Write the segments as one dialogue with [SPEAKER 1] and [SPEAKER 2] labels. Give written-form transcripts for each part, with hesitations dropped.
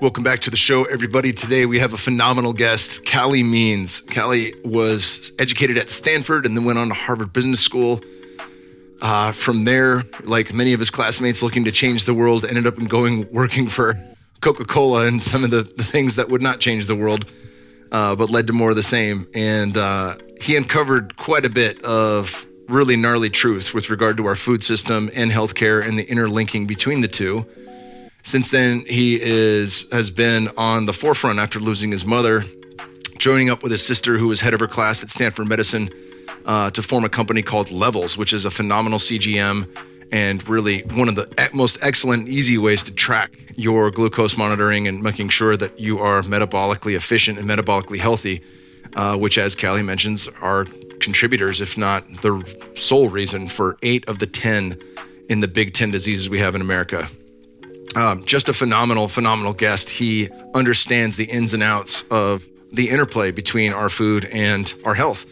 [SPEAKER 1] Welcome back to the show, everybody. Today we have a phenomenal guest, Calley Means. Calley was educated at Stanford and then went on to Harvard Business School. From there, like many of his classmates looking to change the world, ended up working for Coca-Cola and some of the things that would not change the world, but led to more of the same. And he uncovered quite a bit of really gnarly truth with regard to our food system and healthcare and the interlinking between the two. Since then, he has been on the forefront after losing his mother, joining up with his sister, who was head of her class at Stanford Medicine, to form a company called Levels, which is a phenomenal CGM and really one of the most excellent, easy ways to track your glucose monitoring and making sure that you are metabolically efficient and metabolically healthy, which, as Calley mentions, are contributors, if not the sole reason, for 8 of the 10 in the big 10 diseases we have in America. Just a phenomenal guest. He understands the ins and outs of the interplay between our food and our health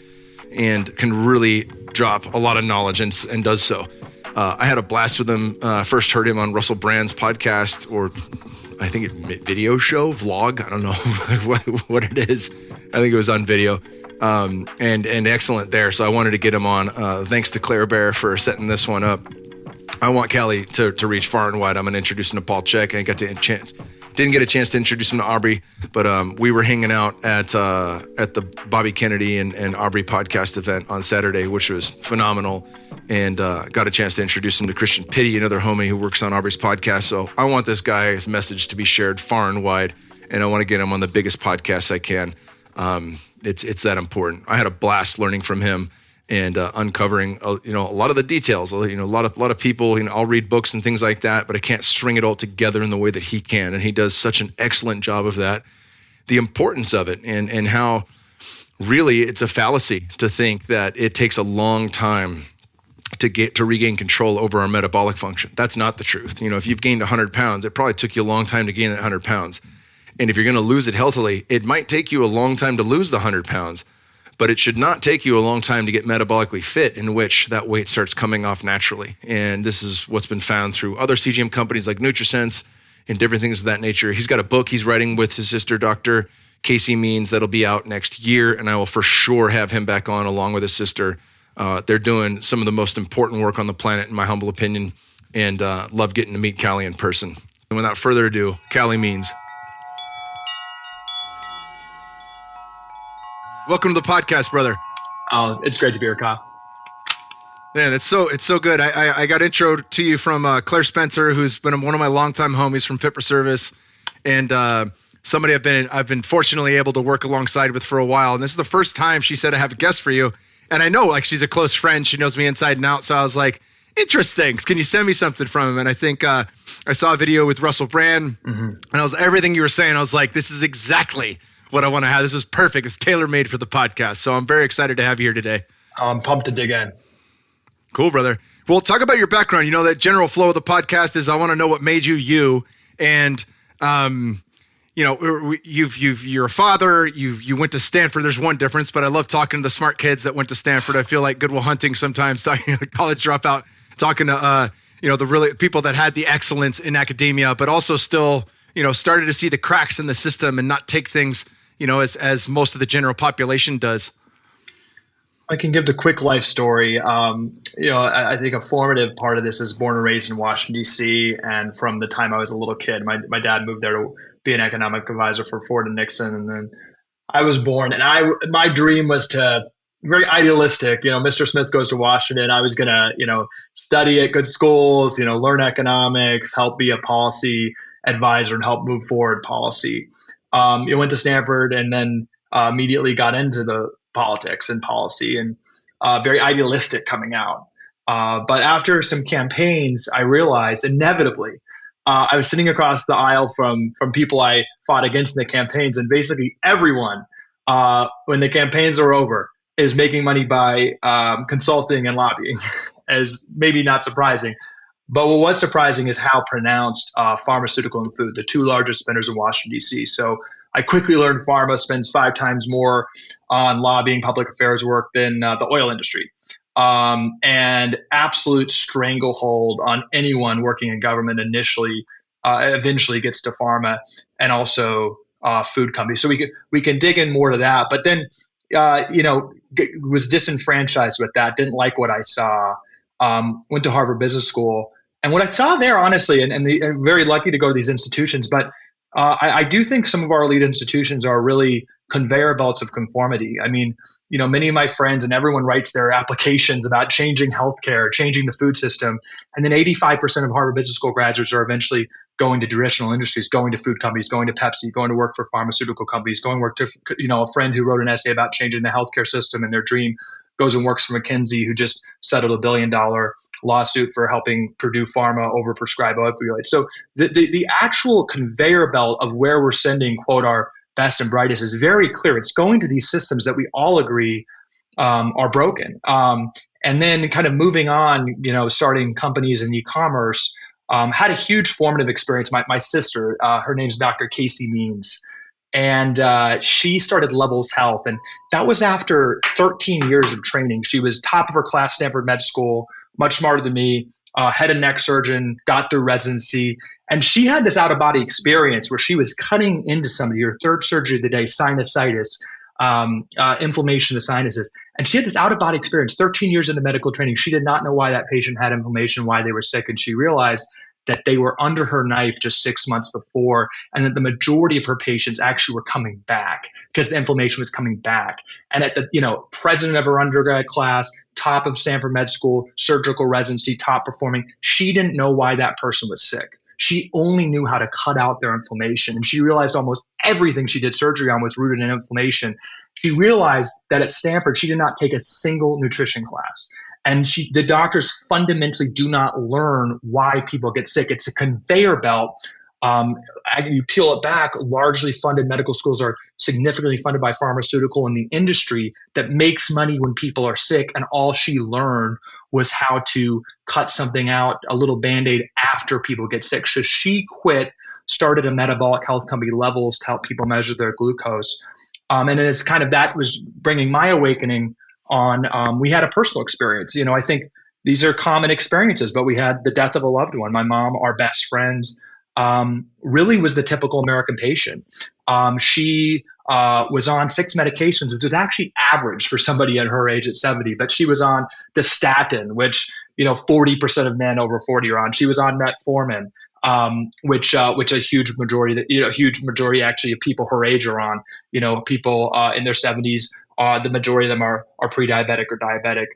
[SPEAKER 1] and can really drop a lot of knowledge and does so. I had a blast with him. First heard him on Russell Brand's podcast, or I think video show, vlog. I don't know what it is. I think it was on video. And excellent there. So I wanted to get him on. Thanks to Claire Bear for setting this one up. I want Calley to reach far and wide. I'm going to introduce him to Paul Check. I didn't get a chance to introduce him to Aubrey, but we were hanging out at the Bobby Kennedy and Aubrey podcast event on Saturday, which was phenomenal, and got a chance to introduce him to Christian Pitty, another homie who works on Aubrey's podcast. So I want this guy's message to be shared far and wide, and I want to get him on the biggest podcast I can. It's that important. I had a blast learning from him and uncovering, a lot of the details. A lot of people, I'll read books and things like that, but I can't string it all together in the way that he can. And he does such an excellent job of that. The importance of it and how really it's a fallacy to think that it takes a long time to regain control over our metabolic function. That's not the truth. If you've gained 100 pounds, it probably took you a long time to gain that 100 pounds. And if you're going to lose it healthily, it might take you a long time to lose the 100 pounds. But it should not take you a long time to get metabolically fit, in which that weight starts coming off naturally. And this is what's been found through other CGM companies like NutriSense and different things of that nature. He's got a book he's writing with his sister, Dr. Casey Means, that'll be out next year. And I will for sure have him back on along with his sister. They're doing some of the most important work on the planet, in my humble opinion, and love getting to meet Calley in person. And without further ado, Calley Means. Welcome to the podcast, brother.
[SPEAKER 2] Oh, it's great to be here, Kyle.
[SPEAKER 1] Man, it's so good. I got intro to you from Claire Spencer, who's been one of my longtime homies from Fit for Service, and somebody I've been fortunately able to work alongside with for a while. And this is the first time she said I have a guest for you. And I know, she's a close friend. She knows me inside and out. So I was like, interesting. Can you send me something from him? And I think I saw a video with Russell Brand, and everything you were saying, I was like, this is exactly what I want to have. This is perfect. It's tailor-made for the podcast. So I'm very excited to have you here today.
[SPEAKER 2] I'm pumped to dig in.
[SPEAKER 1] Cool, brother. Well, talk about your background. That general flow of the podcast is I want to know what made you you. And, you're a father, you went to Stanford. There's one difference, but I love talking to the smart kids that went to Stanford. I feel like Good Will Hunting sometimes, talking to college dropout, talking to, the really people that had the excellence in academia, but also still, started to see the cracks in the system and not take things, as most of the general population does.
[SPEAKER 2] I can give the quick life story. I think a formative part of this is born and raised in Washington, D.C. And from the time I was a little kid, my dad moved there to be an economic advisor for Ford and Nixon. And then I was born, and my dream was to, very idealistic, Mr. Smith goes to Washington. I was going to, study at good schools, learn economics, help be a policy advisor and help move forward policy. Went to Stanford and then immediately got into the politics and policy, and very idealistic coming out. But after some campaigns, I realized inevitably I was sitting across the aisle from people I fought against in the campaigns, and basically everyone, when the campaigns are over, is making money by consulting and lobbying, as maybe not surprising. But what's surprising is how pronounced pharmaceutical and food, the two largest spenders in Washington, D.C. So I quickly learned pharma spends 5 times more on lobbying, public affairs work than the oil industry. And absolute stranglehold on anyone working in government initially eventually gets to pharma and also food companies. So we can dig in more to that. But then, was disenfranchised with that. Didn't like what I saw. Went to Harvard Business School, and what I saw there, honestly, and I'm very lucky to go to these institutions, but I do think some of our elite institutions are really conveyor belts of conformity. I mean, many of my friends and everyone writes their applications about changing healthcare, changing the food system. And then 85% of Harvard Business School graduates are eventually going to traditional industries, going to food companies, going to Pepsi, going to work for pharmaceutical companies, going to work to, a friend who wrote an essay about changing the healthcare system and their dream goes and works for McKinsey, who just settled $1 billion lawsuit for helping Purdue Pharma overprescribe opioids. So the actual conveyor belt of where we're sending, quote, our best and brightest is very clear. It's going to these systems that we all agree are broken. And then kind of moving on, starting companies in e-commerce, had a huge formative experience. My sister, her name's Dr. Casey Means, and she started Levels Health. And that was after 13 years of training. She was top of her class, Stanford Med School, much smarter than me, head and neck surgeon, got through residency. And she had this out-of-body experience where she was cutting into somebody, her third surgery of the day, sinusitis, inflammation of the sinuses. And she had this out-of-body experience, 13 years into medical training. She did not know why that patient had inflammation, why they were sick. And she realized that they were under her knife just 6 months before, and that the majority of her patients actually were coming back because the inflammation was coming back. And at the, president of her undergrad class, top of Stanford Med School, surgical residency, top performing, she didn't know why that person was sick. She only knew how to cut out their inflammation. And she realized almost everything she did surgery on was rooted in inflammation. She realized that at Stanford, she did not take a single nutrition class. And the doctors fundamentally do not learn why people get sick. It's a conveyor belt. You peel it back, largely funded medical schools are significantly funded by pharmaceutical and the industry that makes money when people are sick. And all she learned was how to cut something out, a little Band-Aid after people get sick. So she quit, started a metabolic health company, Levels, to help people measure their glucose. And it's kind of that was bringing my awakening on. We had a personal experience. I think these are common experiences, but we had the death of a loved one. My mom, our best friend, really was the typical American patient. She was on 6 medications, which was actually average for somebody at her age at 70, but she was on the statin, which 40% of men over 40 are on. She was on metformin, which a huge majority actually of people her age are on. People in their 70s. The majority of them are pre-diabetic or diabetic.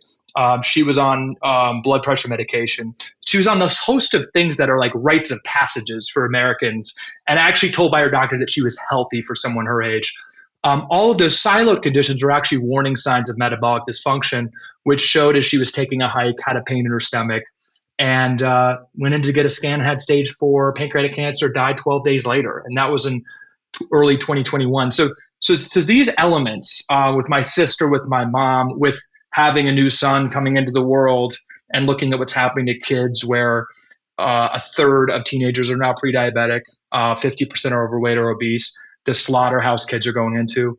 [SPEAKER 2] She was on blood pressure medication. She was on this host of things that are like rites of passages for Americans, and actually told by her doctor that she was healthy for someone her age. All of those siloed conditions were actually warning signs of metabolic dysfunction, which showed as she was taking a hike, had a pain in her stomach, and went in to get a scan, had stage 4 pancreatic cancer, died 12 days later. And that was in early 2021. So these elements, with my sister, with my mom, with having a new son coming into the world and looking at what's happening to kids where a third of teenagers are now pre-diabetic, 50% are overweight or obese, the slaughterhouse kids are going into,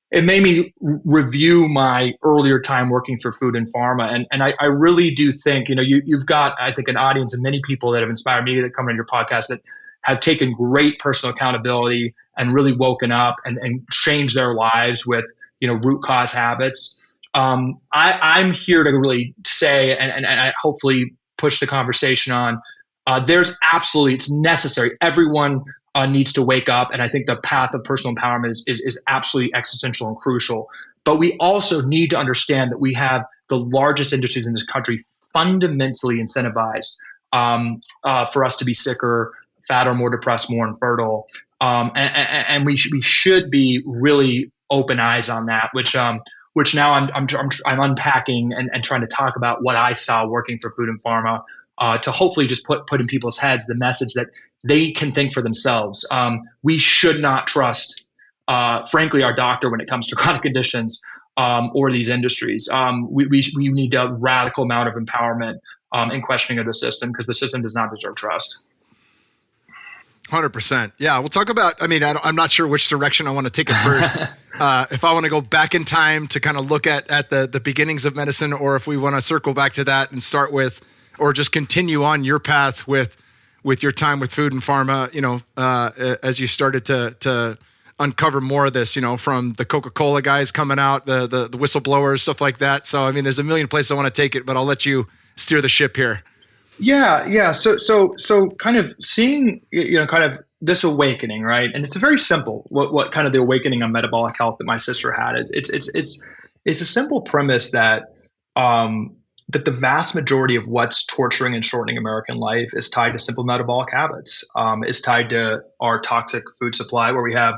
[SPEAKER 2] it made me review my earlier time working for food and pharma. And I really do think, you've got, I think, an audience of many people that have inspired me that come on your podcast that have taken great personal accountability and really woken up and changed their lives with, root cause habits. I'm here to really say, and I hopefully push the conversation on, it's necessary. Everyone needs to wake up. And I think the path of personal empowerment is absolutely existential and crucial. But we also need to understand that we have the largest industries in this country fundamentally incentivized for us to be sicker, fatter, more depressed, more infertile. And we should be really open eyes on that, which now I'm unpacking and trying to talk about what I saw working for food and pharma, to hopefully just put in people's heads the message that they can think for themselves. We should not trust, frankly, our doctor when it comes to chronic conditions or these industries. We need a radical amount of empowerment and questioning of the system, because the system does not deserve trust.
[SPEAKER 1] 100%. Yeah, we'll talk about, I'm not sure which direction I want to take it first. If I want to go back in time to kind of look at the beginnings of medicine, or if we want to circle back to that and start with, or just continue on your path with with your time with food and pharma, as you started to uncover more of this, from the Coca-Cola guys coming out, the whistleblowers, stuff like that. So, I mean, there's a million places I want to take it, but I'll let you steer the ship here.
[SPEAKER 2] Yeah. So kind of seeing, kind of this awakening, right? And it's very simple. What kind of the awakening on metabolic health that my sister had? It's a simple premise that that the vast majority of what's torturing and shortening American life is tied to simple metabolic habits. Is tied to our toxic food supply, where we have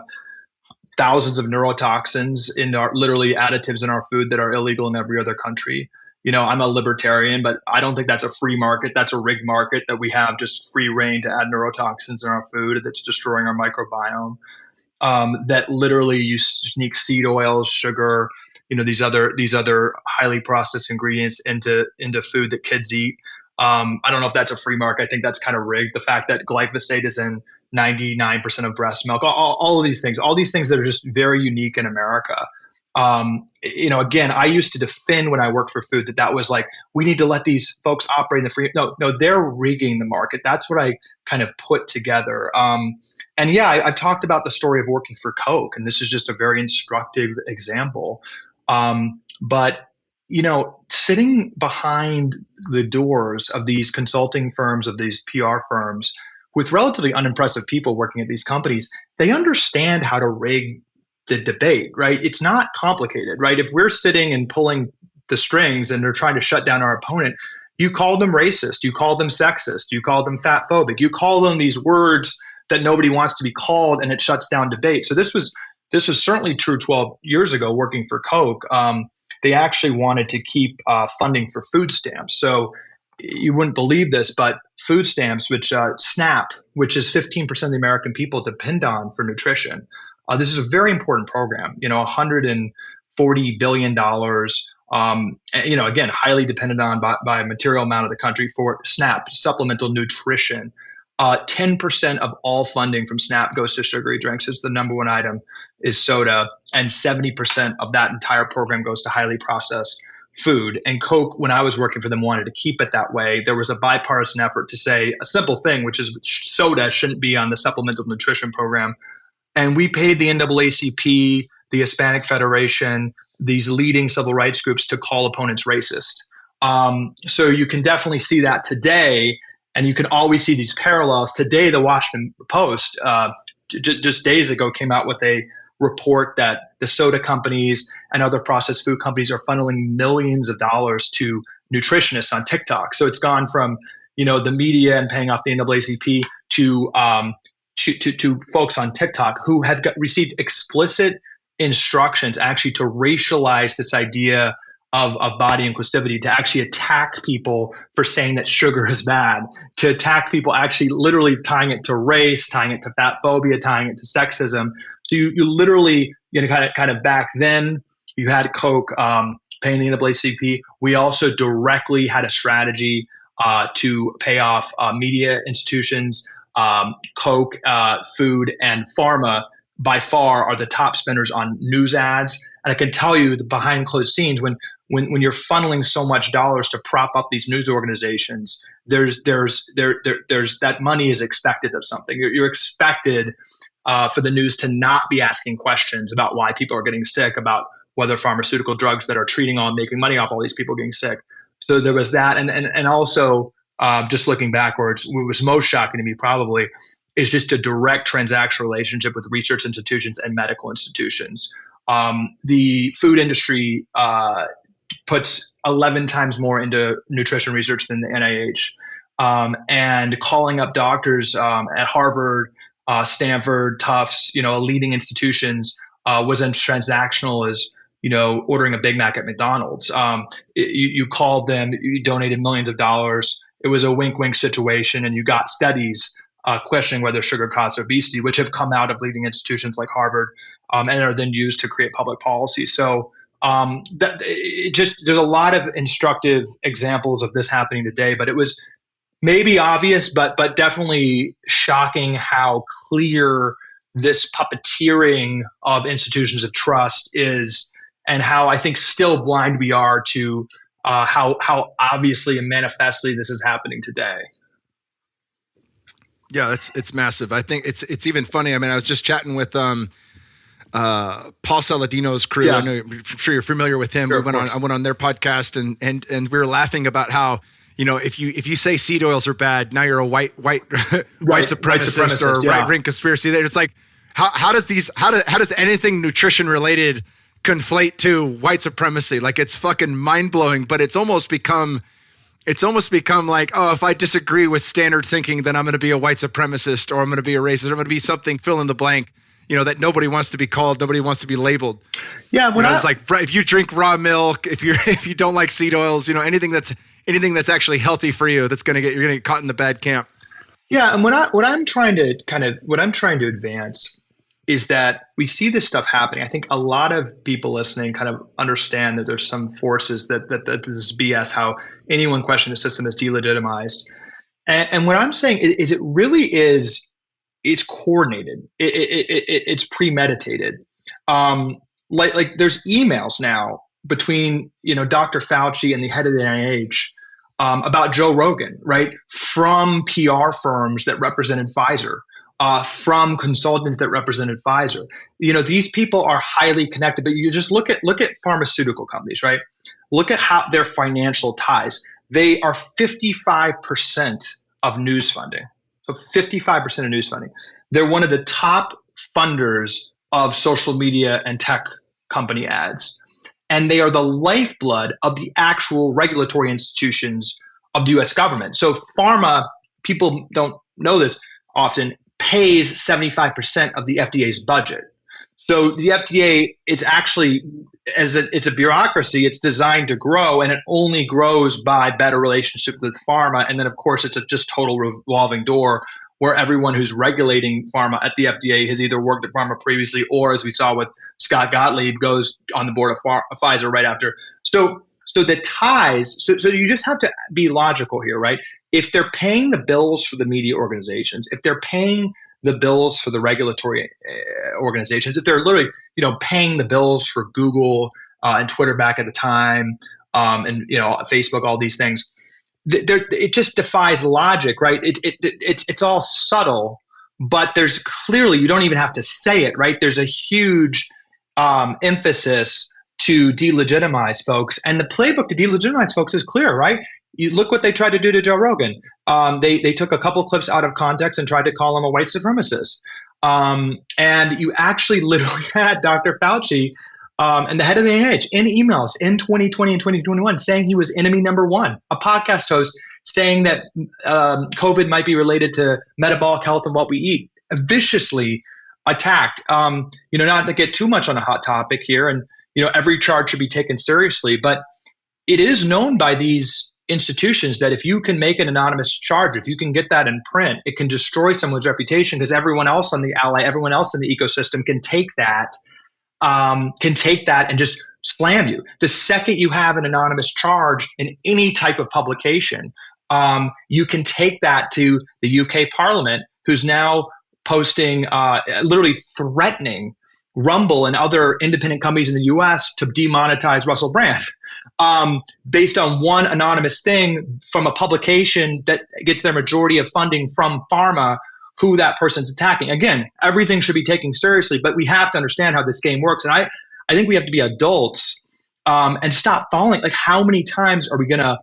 [SPEAKER 2] thousands of neurotoxins in our literally additives in our food that are illegal in every other country. I'm a libertarian, but I don't think that's a free market. That's a rigged market that we have just free reign to add neurotoxins in our food that's destroying our microbiome. That literally you sneak seed oils, sugar, these other highly processed ingredients into food that kids eat. I don't know if that's a free market. I think that's kind of rigged. The fact that glyphosate is in 99% of breast milk, all of these things that are just very unique in America. Again, I used to defend when I worked for food that was like, we need to let these folks operate in the free. No, they're rigging the market. That's what I kind of put together. I've talked about the story of working for Coke, and this is just a very instructive example. But sitting behind the doors of these consulting firms, of these PR firms, with relatively unimpressive people working at these companies, they understand how to rig the debate, right? It's not complicated, right? If we're sitting and pulling the strings and they're trying to shut down our opponent, you call them racist, you call them sexist, you call them fat phobic, you call them these words that nobody wants to be called, and it shuts down debate. So this was certainly true 12 years ago working for Coke. They actually wanted to keep funding for food stamps. So you wouldn't believe this, but food stamps, which SNAP, which is 15% of the American people depend on for nutrition. This is a very important program, $140 billion, again, highly dependent on by a material amount of the country for SNAP, supplemental nutrition. 10% of all funding from SNAP goes to sugary drinks. It's the number one item is soda, and 70% of that entire program goes to highly processed food. And Coke, when I was working for them, wanted to keep it that way. There was a bipartisan effort to say a simple thing, which is soda shouldn't be on the supplemental nutrition program. And we paid the NAACP, the Hispanic Federation, these leading civil rights groups to call opponents racist. So you can definitely see that today, and you can always see these parallels. Today, the Washington Post, just days ago, came out with a report that the soda companies and other processed food companies are funneling millions of dollars to nutritionists on TikTok. So it's gone from, the media and paying off the NAACP to folks on TikTok who have received explicit instructions actually to racialize this idea of body inclusivity, to actually attack people for saying that sugar is bad, to attack people actually literally tying it to race, tying it to fat phobia, tying it to sexism. So you literally, kind of back then you had Coke paying the NAACP. We also directly had a strategy to pay off media institutions. Coke, food, and pharma by far are the top spenders on news ads. And I can tell you the behind closed scenes, when you're funneling so much dollars to prop up these news organizations, there's that money is expected of something. You're expected for the news to not be asking questions about why people are getting sick, about whether pharmaceutical drugs that are treating all making money off all these people getting sick. So there was that, and also just looking backwards, what was most shocking to me probably is just a direct transactional relationship with research institutions and medical institutions. The food industry puts 11 times more into nutrition research than the NIH. And calling up doctors at Harvard, Stanford, Tufts, leading institutions was as transactional as ordering a Big Mac at McDonald's. You called them, you donated millions of dollars. It was a wink-wink situation, and you got studies questioning whether sugar caused obesity, which have come out of leading institutions like Harvard and are then used to create public policy. So there's a lot of instructive examples of this happening today, but it was maybe obvious, but definitely shocking how clear this puppeteering of institutions of trust is, and how I think still blind we are to how obviously and manifestly this is happening today.
[SPEAKER 1] Yeah, it's massive. I think it's even funny. I mean, I was just chatting with Paul Saladino's crew.
[SPEAKER 2] Yeah.
[SPEAKER 1] I'm sure you're familiar with him.
[SPEAKER 2] Sure,
[SPEAKER 1] I went on their podcast and we were laughing about how, if you say seed oils are bad, now you're a white supremacist or right wing conspiracy. It's like how does anything nutrition related conflate to white supremacy? Like, it's fucking mind blowing, but it's almost become like, oh, if I disagree with standard thinking, then I'm going to be a white supremacist, or I'm going to be a racist, or I'm going to be something, fill in the blank, that nobody wants to be called, nobody wants to be labeled.
[SPEAKER 2] Yeah.
[SPEAKER 1] It's like, if you drink raw milk, if you don't like seed oils, anything that's actually healthy for you, you're going to get caught in the bad camp.
[SPEAKER 2] Yeah. And what I'm trying to advance is that we see this stuff happening. I think a lot of people listening kind of understand that there's some forces that this is BS, how anyone questioning the system is delegitimized. And what I'm saying is it really is, it's coordinated. It's premeditated. Like there's emails now between, Dr. Fauci and the head of the NIH about Joe Rogan, right? From PR firms that represented Pfizer. From consultants that represented Pfizer. These people are highly connected, but you just look at pharmaceutical companies, right? Look at how their financial ties. They are 55% of news funding. So 55% of news funding. They're one of the top funders of social media and tech company ads. And they are the lifeblood of the actual regulatory institutions of the US government. So pharma, people don't know this often, pays 75% of the FDA's budget. So the FDA, it's actually, it's a bureaucracy, it's designed to grow, and it only grows by better relationship with pharma. And then, of course, it's a just total revolving door where everyone who's regulating pharma at the FDA has either worked at pharma previously, or, as we saw with Scott Gottlieb, goes on the board of Pfizer right after. So the ties, so you just have to be logical here, right? If they're paying the bills for the media organizations, if they're paying the bills for the regulatory organizations, if they're literally, paying the bills for Google and Twitter back at the time, and Facebook, all these things, it just defies logic, right? It's all subtle, but there's clearly, you don't even have to say it, right? There's a huge emphasis to delegitimize folks, and the playbook to delegitimize folks is clear, right? You look what they tried to do to Joe Rogan. They took a couple clips out of context and tried to call him a white supremacist. And you actually literally had Dr. Fauci and the head of the NIH in emails in 2020 and 2021 saying he was enemy number one, a podcast host saying that COVID might be related to metabolic health and what we eat, viciously attacked. Not to get too much on a hot topic here, and every charge should be taken seriously, but it is known by these institutions that if you can make an anonymous charge, if you can get that in print, it can destroy someone's reputation, because everyone else on the ally, everyone else in the ecosystem can take that and just slam you. The second you have an anonymous charge in any type of publication, you can take that to the UK Parliament, who's now posting, literally threatening Rumble and other independent companies in the US to demonetize Russell Brand, based on one anonymous thing from a publication that gets their majority of funding from pharma, who that person's attacking. Again, everything should be taken seriously, but we have to understand how this game works. And I think we have to be adults and stop falling. Like, how many times are we going to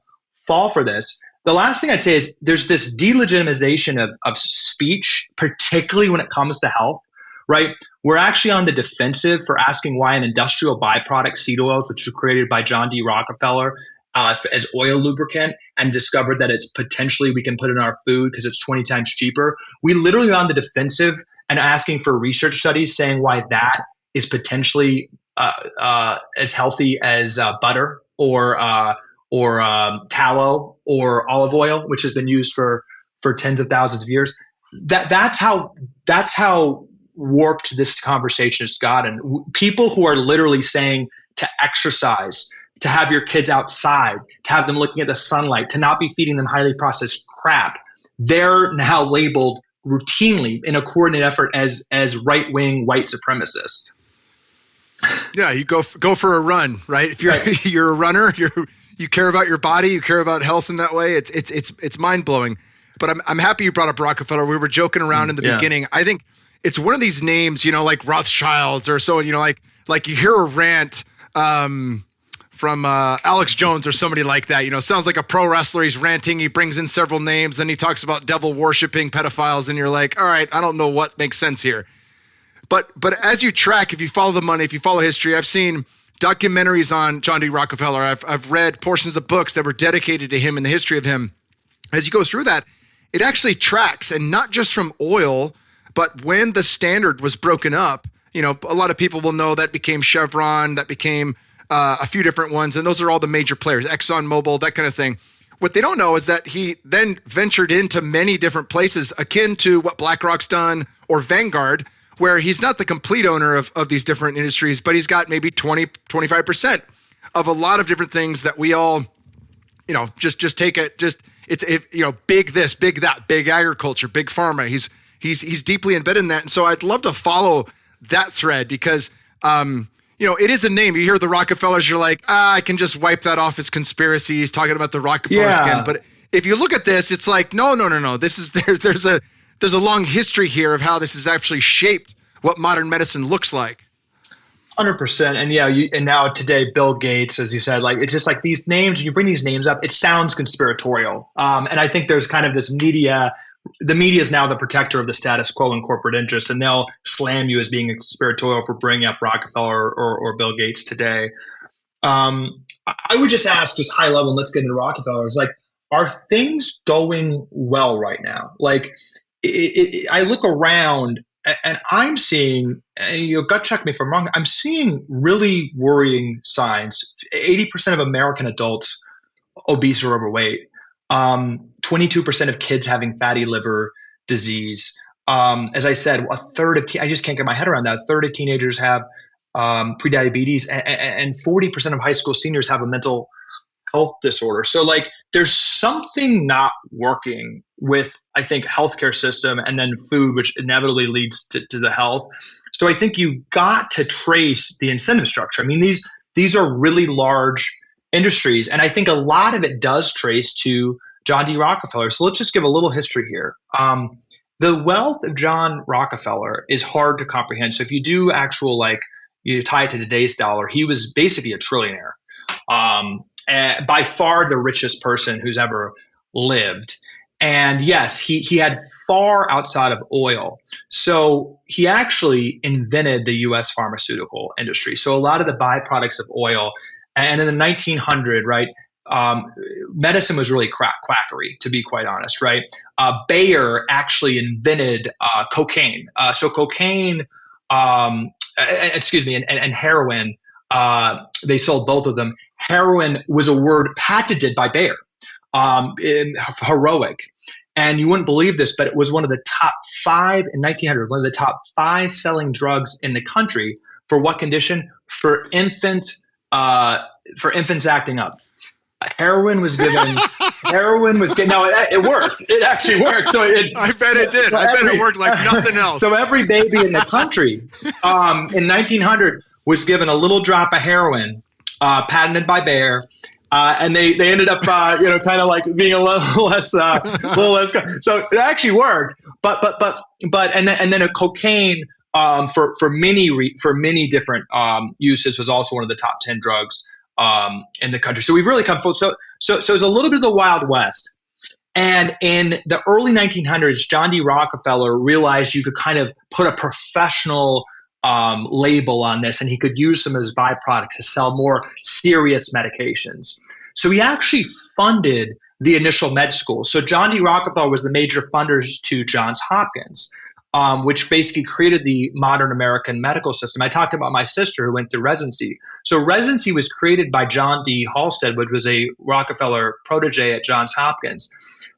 [SPEAKER 2] fall for this? The last thing I'd say is there's this delegitimization of speech, particularly when it comes to health. Right? We're actually on the defensive for asking why an industrial byproduct, seed oils, which was created by John D. Rockefeller as oil lubricant, and discovered that it's potentially we can put it in our food because it's 20 times cheaper. We literally are on the defensive and asking for research studies saying why that is potentially as healthy as butter or tallow or olive oil, which has been used for tens of thousands of years. That's how warped this conversation has gotten. People who are literally saying to exercise, to have your kids outside, to have them looking at the sunlight, to not be feeding them highly processed crap, they're now labeled routinely in a coordinated effort as right-wing white supremacists.
[SPEAKER 1] Yeah, you go for a run, right? If you're a runner, you care about your body, you care about health in that way. It's mind-blowing. But I'm happy you brought up Rockefeller. We were joking around in the beginning. I think it's one of these names, you know, like Rothschilds or so, you know, like you hear a rant from Alex Jones or somebody like that. You know, sounds like a pro wrestler. He's ranting. He brings in several names. Then he talks about devil worshiping pedophiles. And you're like, all right, I don't know what makes sense here. But as you track, if you follow the money, if you follow history, I've seen documentaries on John D. Rockefeller. I've read portions of books that were dedicated to him and the history of him. As you go through that, it actually tracks, and not just from oil, but when the Standard was broken up, you know, a lot of people will know that became Chevron, that became a few different ones, and those are all the major players, ExxonMobil, that kind of thing. What they don't know is that he then ventured into many different places akin to what BlackRock's done or Vanguard, where he's not the complete owner of these different industries, but he's got maybe 20-25% of a lot of different things that we all, you know, just take it, you know, big this, big that, big agriculture, big pharma. He's deeply embedded in that. And so I'd love to follow that thread because, you know, it is a name. You hear the Rockefellers, you're like, I can just wipe that off as conspiracies, talking about the Rockefellers again. But if you look at this, it's like, no. This is there's a long history here of how this has actually shaped what modern medicine looks like.
[SPEAKER 2] 100%. And and now today, Bill Gates, as you said, like, it's just like these names, you bring these names up, it sounds conspiratorial. And I think there's kind of this the media is now the protector of the status quo and corporate interests, and they'll slam you as being conspiratorial for bringing up Rockefeller or Bill Gates today. I would just ask, just high level, and let's get into Rockefeller, is like, are things going well right now? Like, I look around and I'm seeing, and you gut check me if I'm wrong, I'm seeing really worrying signs. 80% of American adults obese or overweight. 22% of kids having fatty liver disease. As I said, a third of I just can't get my head around that. A third of teenagers have prediabetes, and 40% of high school seniors have a mental health disorder. So like, there's something not working with, I think, healthcare system, and then food, which inevitably leads to the health. So I think you've got to trace the incentive structure. I mean, these are really large industries, and I think a lot of it does trace to John D. Rockefeller. So let's just give a little history here. The wealth of John Rockefeller is hard to comprehend. So if you do actual, like, you tie it to today's dollar, he was basically a trillionaire. And by far the richest person who's ever lived. And yes, he had far outside of oil. So he actually invented the U.S. pharmaceutical industry. So a lot of the byproducts of oil, and in the 1900, right, medicine was really quackery, to be quite honest, right? Bayer actually invented cocaine. So cocaine, and heroin, they sold both of them. Heroin was a word patented by Bayer, heroic. And you wouldn't believe this, but it was one of the top 5 in 1900, one of the top 5 selling drugs in the country. For what condition? For infants acting up. Heroin was given. No, it worked. It actually worked. So
[SPEAKER 1] I bet it did. I bet it worked like nothing else.
[SPEAKER 2] So every baby in the country in 1900 was given a little drop of heroin, patented by Bayer, and they ended up kind of like being a little less. So it actually worked. But then a cocaine for many different uses was also one of the top 10 drugs in the country. So we've really come full. So it's a little bit of the Wild West. And in the early 1900s, John D. Rockefeller realized you could kind of put a professional label on this, and he could use some of his byproducts to sell more serious medications. So he actually funded the initial med school. So John D. Rockefeller was the major funders to Johns Hopkins, which basically created the modern American medical system. I talked about my sister who went through residency. So residency was created by John D. Halstead, which was a Rockefeller protege at Johns Hopkins.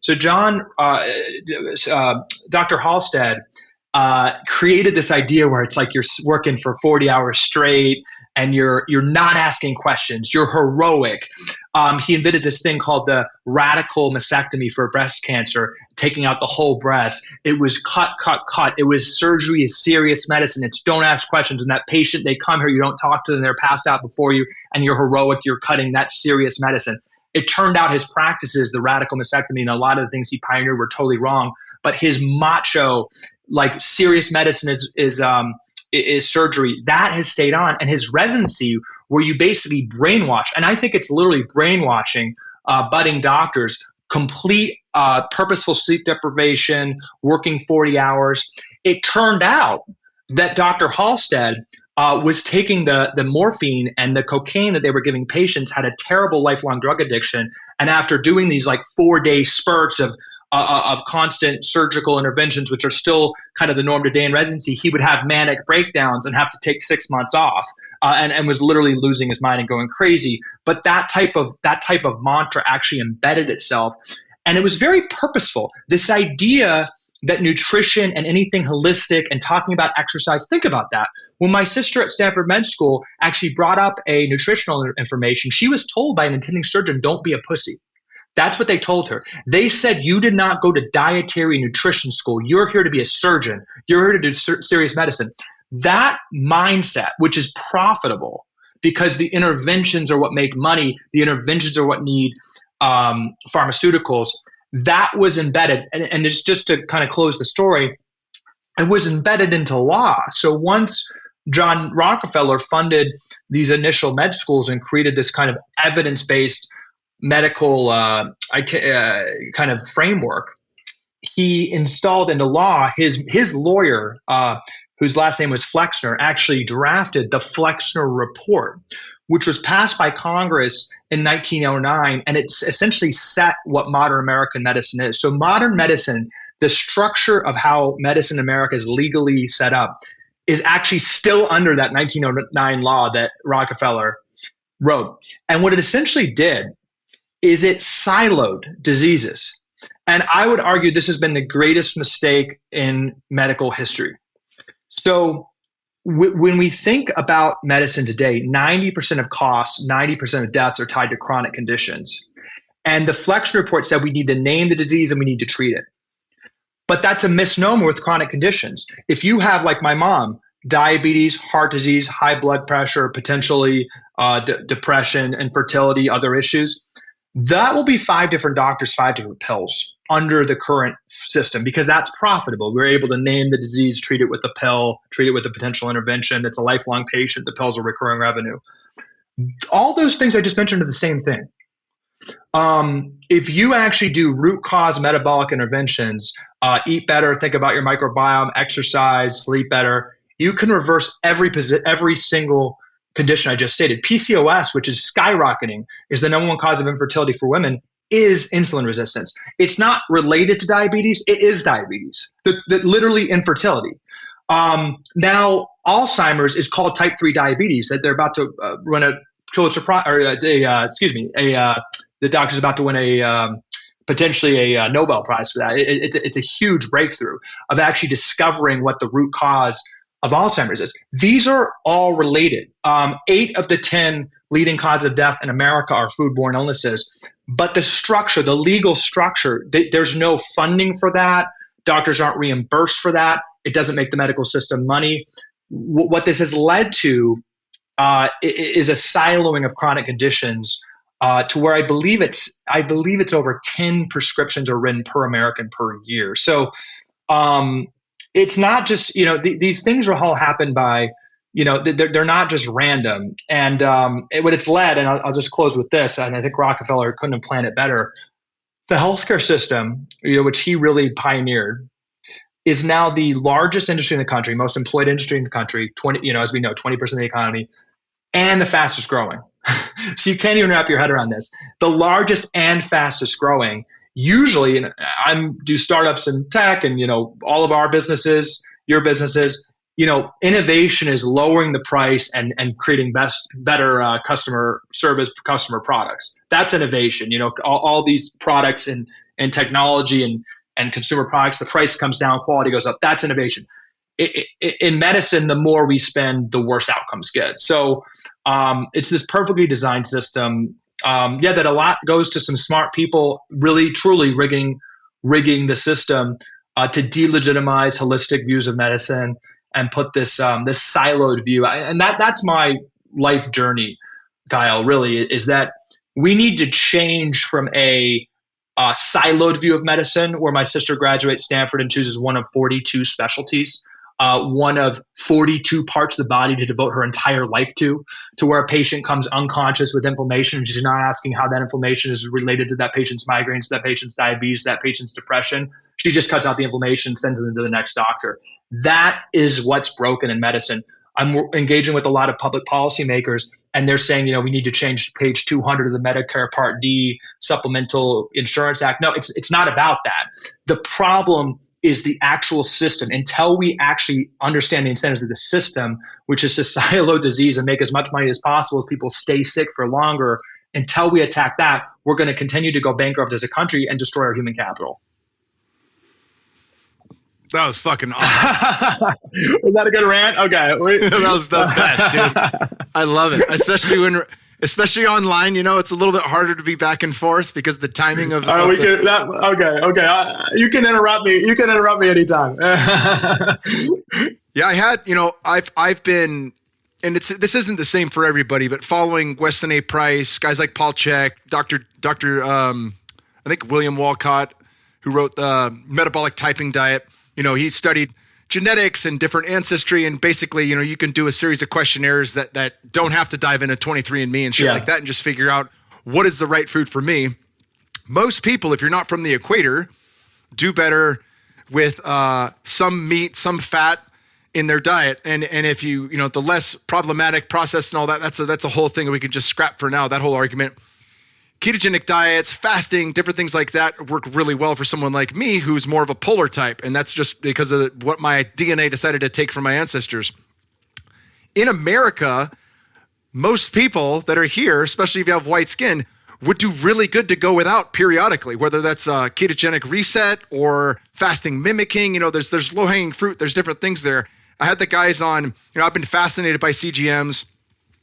[SPEAKER 2] So Dr. Halstead created this idea where it's like you're working for 40 hours straight and you're not asking questions. You're heroic. He invented this thing called the radical mastectomy for breast cancer, taking out the whole breast. It was cut. It was surgery is serious medicine. It's don't ask questions. And that patient, they come here, you don't talk to them, they're passed out before you, and you're heroic. You're cutting that serious medicine. It turned out his practices, the radical mastectomy and a lot of the things he pioneered were totally wrong. But his macho, like serious medicine is surgery, that has stayed on. And his residency, where you basically brainwash, and I think it's literally brainwashing budding doctors, complete purposeful sleep deprivation, working 40 hours. It turned out that Dr. Halstead was taking the morphine and the cocaine that they were giving patients, had a terrible lifelong drug addiction. And after doing these like 4-day spurts of constant surgical interventions, which are still kind of the norm today in residency, he would have manic breakdowns and have to take 6 months off, and was literally losing his mind and going crazy. But that type of mantra actually embedded itself, and it was very purposeful. This idea that nutrition and anything holistic and talking about exercise, think about that. When my sister at Stanford Med School actually brought up a nutritional information, she was told by an attending surgeon, don't be a pussy. That's what they told her. They said, you did not go to dietary nutrition school. You're here to be a surgeon. You're here to do serious medicine. That mindset, which is profitable because the interventions are what make money, the interventions are what need pharmaceuticals, that was embedded. And it's just to kind of close the story, it was embedded into law. So once John Rockefeller funded these initial med schools and created this kind of evidence-based medical kind of framework, he installed into law, his lawyer, whose last name was Flexner, actually drafted the Flexner Report, which was passed by Congress in 1909, and it's essentially set what modern American medicine is. So modern medicine, the structure of how medicine in America is legally set up, is actually still under that 1909 law that Rockefeller wrote. And what it essentially did is it siloed diseases. And I would argue this has been the greatest mistake in medical history. So when we think about medicine today, 90% of costs, 90% of deaths are tied to chronic conditions. And the Flexner Report said we need to name the disease and we need to treat it. But that's a misnomer with chronic conditions. If you have, like my mom, diabetes, heart disease, high blood pressure, potentially depression, infertility, other issues, that will be 5 different doctors, 5 different pills under the current system, because that's profitable. We're able to name the disease, treat it with a pill, treat it with a potential intervention. It's a lifelong patient. The pills are recurring revenue. All those things I just mentioned are the same thing. If you actually do root cause metabolic interventions, eat better, think about your microbiome, exercise, sleep better, you can reverse every single condition I just stated. PCOS, which is skyrocketing, is the number one cause of infertility for women, is insulin resistance. It's not related to diabetes. It is diabetes, literally infertility. Now, Alzheimer's is called type 3 diabetes, that they're about to run a Pulitzer Prize, or the doctor's about to win potentially a Nobel Prize for that. It's a huge breakthrough of actually discovering what the root cause of Alzheimer's is. These are all related. 8 of the 10 leading causes of death in America are foodborne illnesses. But the structure, the legal structure, there's no funding for that. Doctors aren't reimbursed for that. It doesn't make the medical system money. What this has led to is a siloing of chronic conditions to where I believe it's over 10 prescriptions are written per American per year. So it's not just, these things will all happen by, they're not just random. And what it's led, and I'll just close with this, and I think Rockefeller couldn't have planned it better. The healthcare system, which he really pioneered, is now the largest industry in the country, most employed industry in the country, as we know, 20% of the economy, and the fastest growing. So you can't even wrap your head around this. The largest and fastest growing. Usually, and I do startups in tech, and all of our businesses, your businesses, innovation is lowering the price and creating better customer service, customer products. That's innovation. All these products and technology and consumer products, the price comes down, quality goes up. That's innovation. In medicine, the more we spend, the worse outcomes get. So it's this perfectly designed system. That a lot goes to some smart people really, truly rigging the system to delegitimize holistic views of medicine and put this siloed view. And that's my life journey, Kyle, really, is that we need to change from a siloed view of medicine where my sister graduates Stanford and chooses one of 42 specialties, one of 42 parts of the body to devote her entire life to where a patient comes unconscious with inflammation and she's not asking how that inflammation is related to that patient's migraines, that patient's diabetes, that patient's depression. She just cuts out the inflammation, sends them to the next doctor. That is what's broken in medicine. I'm engaging with a lot of public policymakers, and they're saying, we need to change page 200 of the Medicare Part D Supplemental Insurance Act. No, it's not about that. The problem is the actual system. Until we actually understand the incentives of the system, which is to silo disease and make as much money as possible as people stay sick for longer, until we attack that, we're going to continue to go bankrupt as a country and destroy our human capital.
[SPEAKER 1] That was fucking awesome.
[SPEAKER 2] Was that a good rant? Okay.
[SPEAKER 1] That was the best, dude. I love it. Especially online, it's a little bit harder to be back and forth because the timing of
[SPEAKER 2] okay. You can interrupt me. You can interrupt me anytime.
[SPEAKER 1] Yeah, I had, I've been, and this isn't the same for everybody, but following Weston A. Price, guys like Paul Chek, Dr. I think William Walcott, who wrote the Metabolic Typing Diet. He studied genetics and different ancestry, and basically, you can do a series of questionnaires that don't have to dive into 23andMe and shit like that and just figure out what is the right food for me. Most people, if you're not from the equator, do better with some meat, some fat in their diet. And if you the less problematic processed and all that, that's a whole thing that we can just scrap for now, that whole argument. Ketogenic diets, fasting, different things like that work really well for someone like me who's more of a polar type. And that's just because of what my DNA decided to take from my ancestors. In America, most people that are here, especially if you have white skin, would do really good to go without periodically, whether that's a ketogenic reset or fasting mimicking. There's low-hanging fruit. There's different things there. I had the guys on, I've been fascinated by CGMs.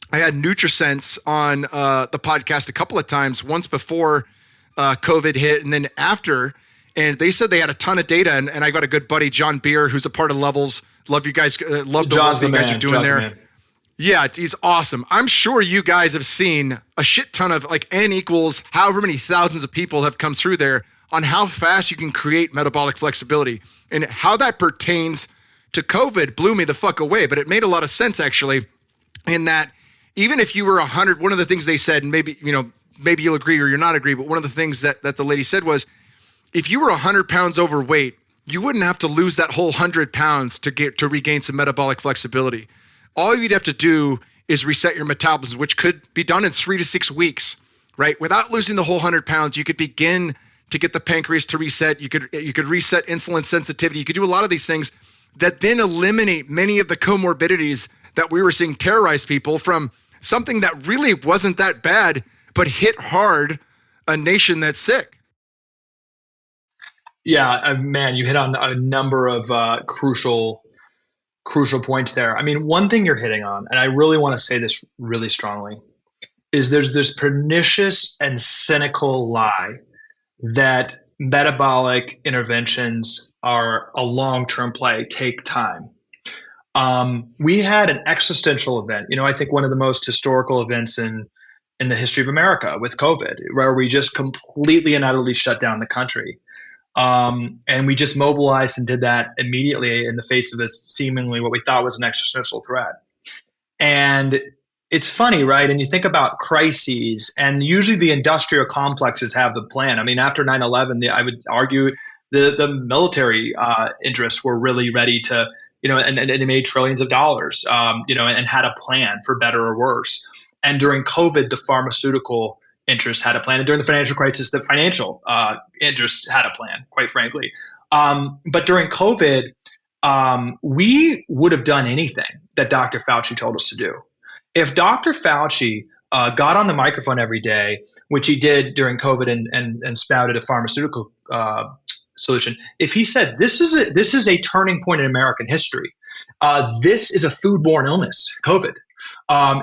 [SPEAKER 1] I had NutriSense on the podcast a couple of times, once before COVID hit and then after. And they said they had a ton of data. And I got a good buddy, John Beer, who's a part of Levels. Love you guys. Love the work that you guys are doing there. Yeah, he's awesome. I'm sure you guys have seen a shit ton of N equals however many thousands of people have come through there on how fast you can create metabolic flexibility. And how that pertains to COVID blew me the fuck away. But it made a lot of sense, actually, in that even if you were 100, one of the things they said, and maybe you'll agree or you're not agree, but one of the things that the lady said was, if you were 100 pounds overweight, you wouldn't have to lose that whole 100 pounds to regain some metabolic flexibility. All you'd have to do is reset your metabolism, which could be done in 3 to 6 weeks, right? Without losing the whole 100 pounds, you could begin to get the pancreas to reset. You could reset insulin sensitivity. You could do a lot of these things that then eliminate many of the comorbidities that we were seeing terrorize people from something that really wasn't that bad, but hit hard a nation that's sick.
[SPEAKER 2] Yeah, man, you hit on a number of crucial points there. I mean, one thing you're hitting on, and I really want to say this really strongly, is there's this pernicious and cynical lie that metabolic interventions are a long-term play, take time. We had an existential event, I think one of the most historical events in the history of America with COVID, where we just completely and utterly shut down the country. And we just mobilized and did that immediately in the face of this seemingly what we thought was an existential threat. And it's funny, right? And you think about crises, and usually the industrial complexes have the plan. I mean, after 9/11, I would argue the military interests were really ready to, and they made trillions of dollars, and had a plan for better or worse. And during COVID, the pharmaceutical interests had a plan. And during the financial crisis, the financial interests had a plan, quite frankly. But during COVID, we would have done anything that Dr. Fauci told us to do. If Dr. Fauci got on the microphone every day, which he did during COVID and spouted a pharmaceutical solution, if he said, this is a turning point in American history, this is a foodborne illness, COVID.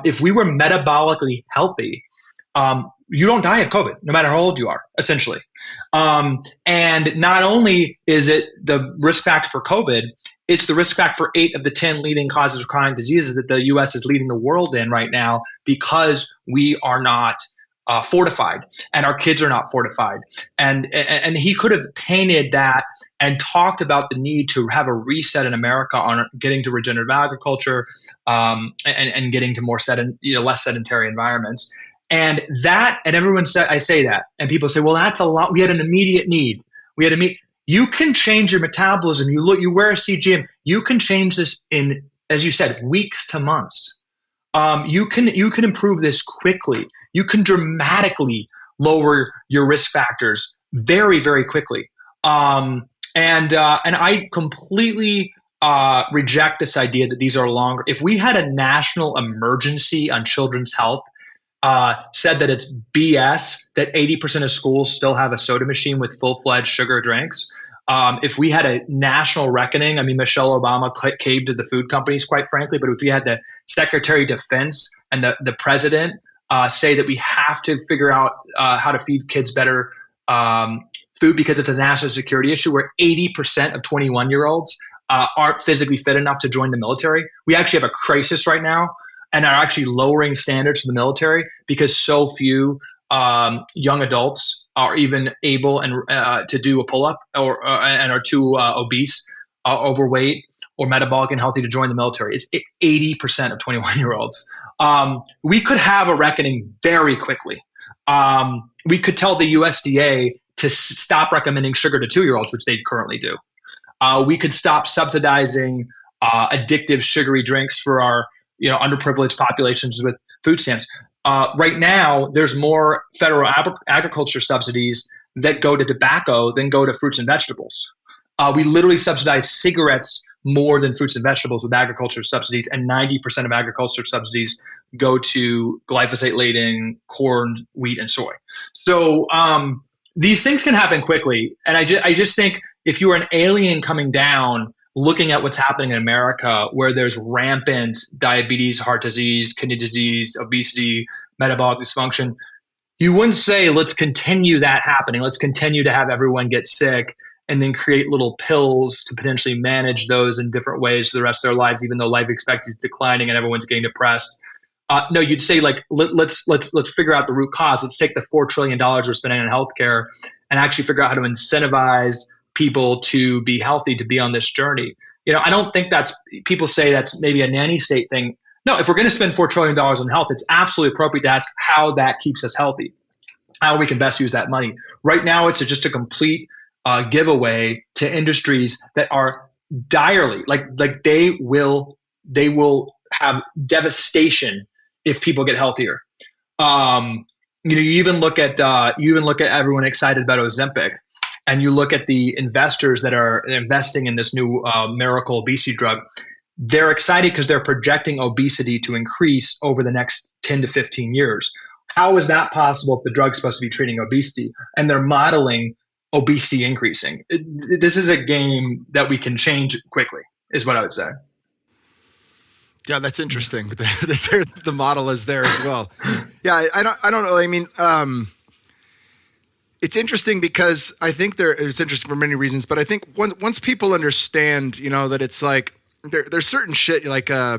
[SPEAKER 2] If we were metabolically healthy, you don't die of COVID, no matter how old you are, essentially. And not only is it the risk factor for COVID, it's the risk factor for 8 of the 10 leading causes of chronic diseases that the U.S. is leading the world in right now, because we are not fortified, and our kids are not fortified. And he could have painted that and talked about the need to have a reset in America on getting to regenerative agriculture, and getting to more less sedentary environments. And everyone said, I say that, and people say, well, that's a lot. We had an immediate need. You can change your metabolism. You wear a CGM. You can change this in, as you said, weeks to months. You can improve this quickly. You can dramatically lower your risk factors very, very quickly. And I completely reject this idea that these are longer. If we had a national emergency on children's health, said that it's BS that 80% of schools still have a soda machine with full-fledged sugar drinks. If we had a national reckoning, I mean, Michelle Obama caved to the food companies, quite frankly, but if we had the Secretary of Defense and the president say that we have to figure out how to feed kids better food because it's a national security issue, where 80% of 21-year-olds aren't physically fit enough to join the military. We actually have a crisis right now and are actually lowering standards for the military because so few young adults are even able to do a pull-up and are too obese, overweight, or metabolic and healthy to join the military. It's 80% of 21-year-olds. We could have a reckoning very quickly. We could tell the USDA to stop recommending sugar to 2-year-olds, which they currently do. We could stop subsidizing addictive sugary drinks for our underprivileged populations with food stamps. Right now, there's more federal agriculture subsidies that go to tobacco than go to fruits and vegetables. We literally subsidize cigarettes more than fruits and vegetables with agriculture subsidies, and 90% of agriculture subsidies go to glyphosate-laden corn, wheat, and soy. So these things can happen quickly, and I just think if you are an alien coming down, looking at what's happening in America, where there's rampant diabetes, heart disease, kidney disease, obesity, metabolic dysfunction, you wouldn't say, let's continue that happening. Let's continue to have everyone get sick and then create little pills to potentially manage those in different ways for the rest of their lives, even though life expectancy is declining and everyone's getting depressed. No, you'd say, like, let's figure out the root cause. Let's take the $4 trillion we're spending on healthcare and actually figure out how to incentivize people to be healthy, to be on this journey. I don't think people say that's maybe a nanny state thing. No, if we're going to spend $4 trillion on health, it's absolutely appropriate to ask how that keeps us healthy, how we can best use that money. Right now, it's just a complete giveaway to industries that are direly, like they will have devastation if people get healthier. You even look at everyone excited about Ozempic. And you look at the investors that are investing in this new miracle obesity drug, they're excited because they're projecting obesity to increase over the next 10 to 15 years. How is that possible if the drug's supposed to be treating obesity? And they're modeling obesity increasing. This is a game that we can change quickly, is what I would say.
[SPEAKER 1] Yeah, that's interesting. The model is there as well. Yeah, I don't know. I mean, it's interesting because I think it's interesting for many reasons, but I think once people understand, that it's like there's certain shit like I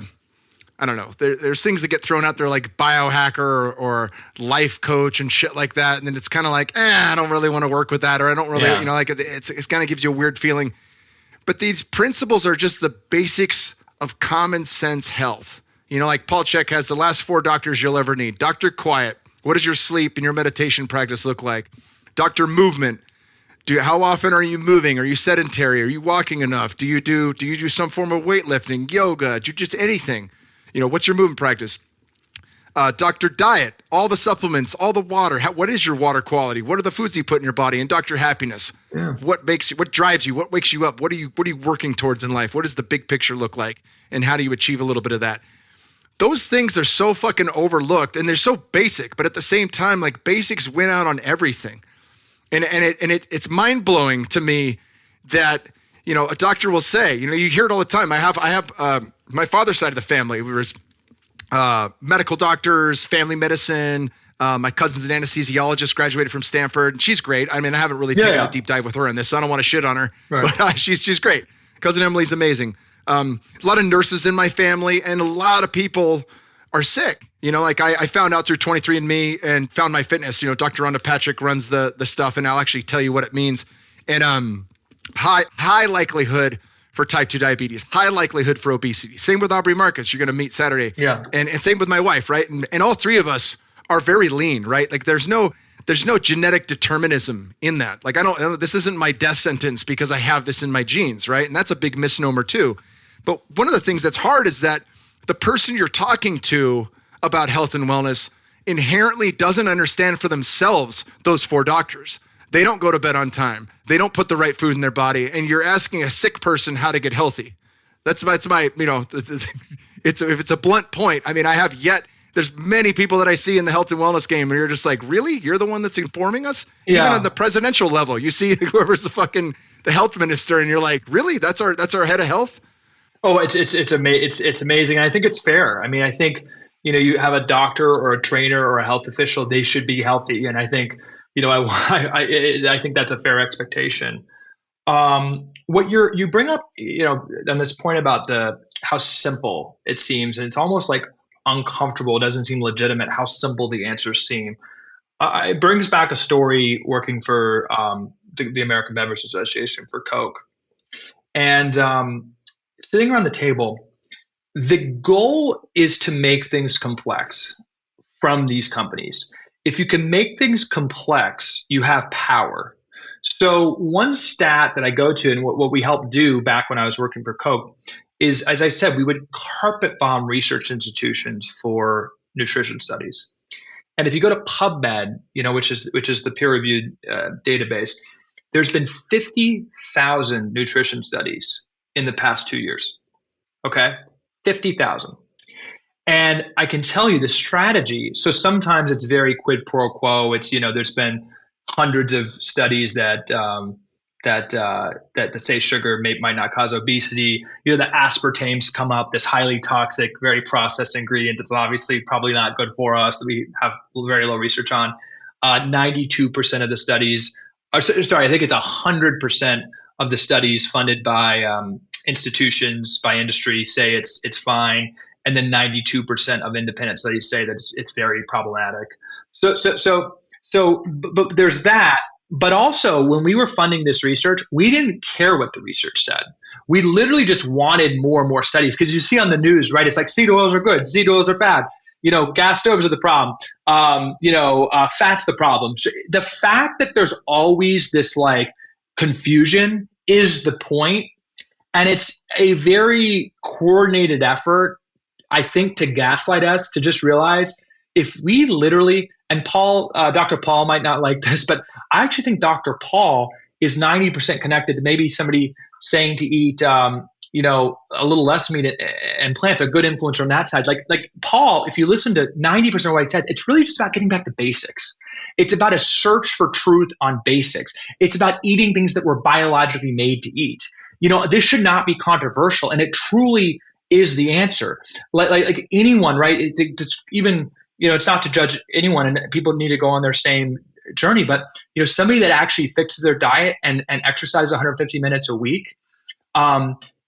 [SPEAKER 1] don't know, there's things that get thrown out there like biohacker or life coach and shit like that, and then it's kind of like I don't really want to work with that, or I don't really like it's kind of gives you a weird feeling. But these principles are just the basics of common sense health. Like Paul Chek has the last 4 doctors you'll ever need. Dr. Quiet, what does your sleep and your meditation practice look like? Dr. Movement, how often are you moving? Are you sedentary? Are you walking enough? Do you do some form of weightlifting, yoga? Do you just anything? What's your movement practice? Dr. Diet, all the supplements, all the water. What is your water quality? What are the foods you put in your body? And Dr. Happiness, what drives you? What wakes you up? What are you working towards in life? What does the big picture look like? And how do you achieve a little bit of that? Those things are so fucking overlooked and they're so basic, but at the same time, like basics win out on everything. And it's mind blowing to me that a doctor will say, you hear it all the time. I have my father's side of the family was medical doctors, family medicine. My cousin's an anesthesiologist, graduated from Stanford. She's great. I mean, I haven't really taken a deep dive with her on this, so I don't want to shit on her. Right. But she's great. Cousin Emily's amazing. A lot of nurses in my family, and a lot of people are sick. Like I found out through 23andMe and found my fitness. Dr. Rhonda Patrick runs the stuff, and I'll actually tell you what it means. And high likelihood for type 2 diabetes, high likelihood for obesity. Same with Aubrey Marcus, you're going to meet Saturday.
[SPEAKER 2] Yeah.
[SPEAKER 1] And same with my wife, right? And all three of us are very lean, right? Like there's no genetic determinism in that. Like this isn't my death sentence because I have this in my genes, right? And that's a big misnomer too. But one of the things that's hard is that the person you're talking to about health and wellness inherently doesn't understand for themselves those 4 doctors. They don't go to bed on time. They don't put the right food in their body. And you're asking a sick person how to get healthy. That's my if it's a blunt point. I mean, there's many people that I see in the health and wellness game and you're just like, really? You're the one that's informing us?
[SPEAKER 2] Yeah.
[SPEAKER 1] Even on the presidential level, you see whoever's the health minister and you're like, really? That's our head of health?
[SPEAKER 2] Oh, it's amazing. I think it's fair. I mean, I think, you have a doctor or a trainer or a health official, they should be healthy. And I think, I think that's a fair expectation. What you bring up, on this point about how simple it seems, and it's almost like uncomfortable. It doesn't seem legitimate how simple the answers seem. It brings back a story working for the American Beverage Association for Coke. And sitting around the table, the goal is to make things complex from these companies. If you can make things complex, you have power. So one stat that I go to and what we helped do back when I was working for Coke is, as I said, we would carpet bomb research institutions for nutrition studies. And if you go to PubMed, which is the peer-reviewed database, there's been 50,000 nutrition studies in the past 2 years. Okay, 50,000. And I can tell you the strategy. So sometimes it's very quid pro quo. It's, there's been hundreds of studies that say sugar might not cause obesity. The aspartames come up, this highly toxic, very processed ingredient that's obviously probably not good for us, that we have very low research on. 92% of the studies, I think it's 100% of the studies funded by institutions, by industry, say it's fine. And then 92% of independent studies say that it's very problematic. But there's that. But also, when we were funding this research, we didn't care what the research said. We literally just wanted more and more studies, because you see on the news, right? It's like seed oils are good, seed oils are bad. Gas stoves are the problem. Fat's the problem. So the fact that there's always this like confusion is the point. And it's a very coordinated effort, I think, to gaslight us, to just realize if we literally, and Dr. Paul might not like this, but I actually think Dr. Paul is 90% connected to maybe somebody saying to eat, a little less meat and plants, a good influencer on that side. Like Paul, if you listen to 90% of what he says, it's really just about getting back to basics. It's about a search for truth on basics. It's about eating things that we're biologically made to eat. This should not be controversial, and it truly is the answer. Like anyone, right? It's not to judge anyone, and people need to go on their same journey. But somebody that actually fixes their diet and exercises 150 minutes a week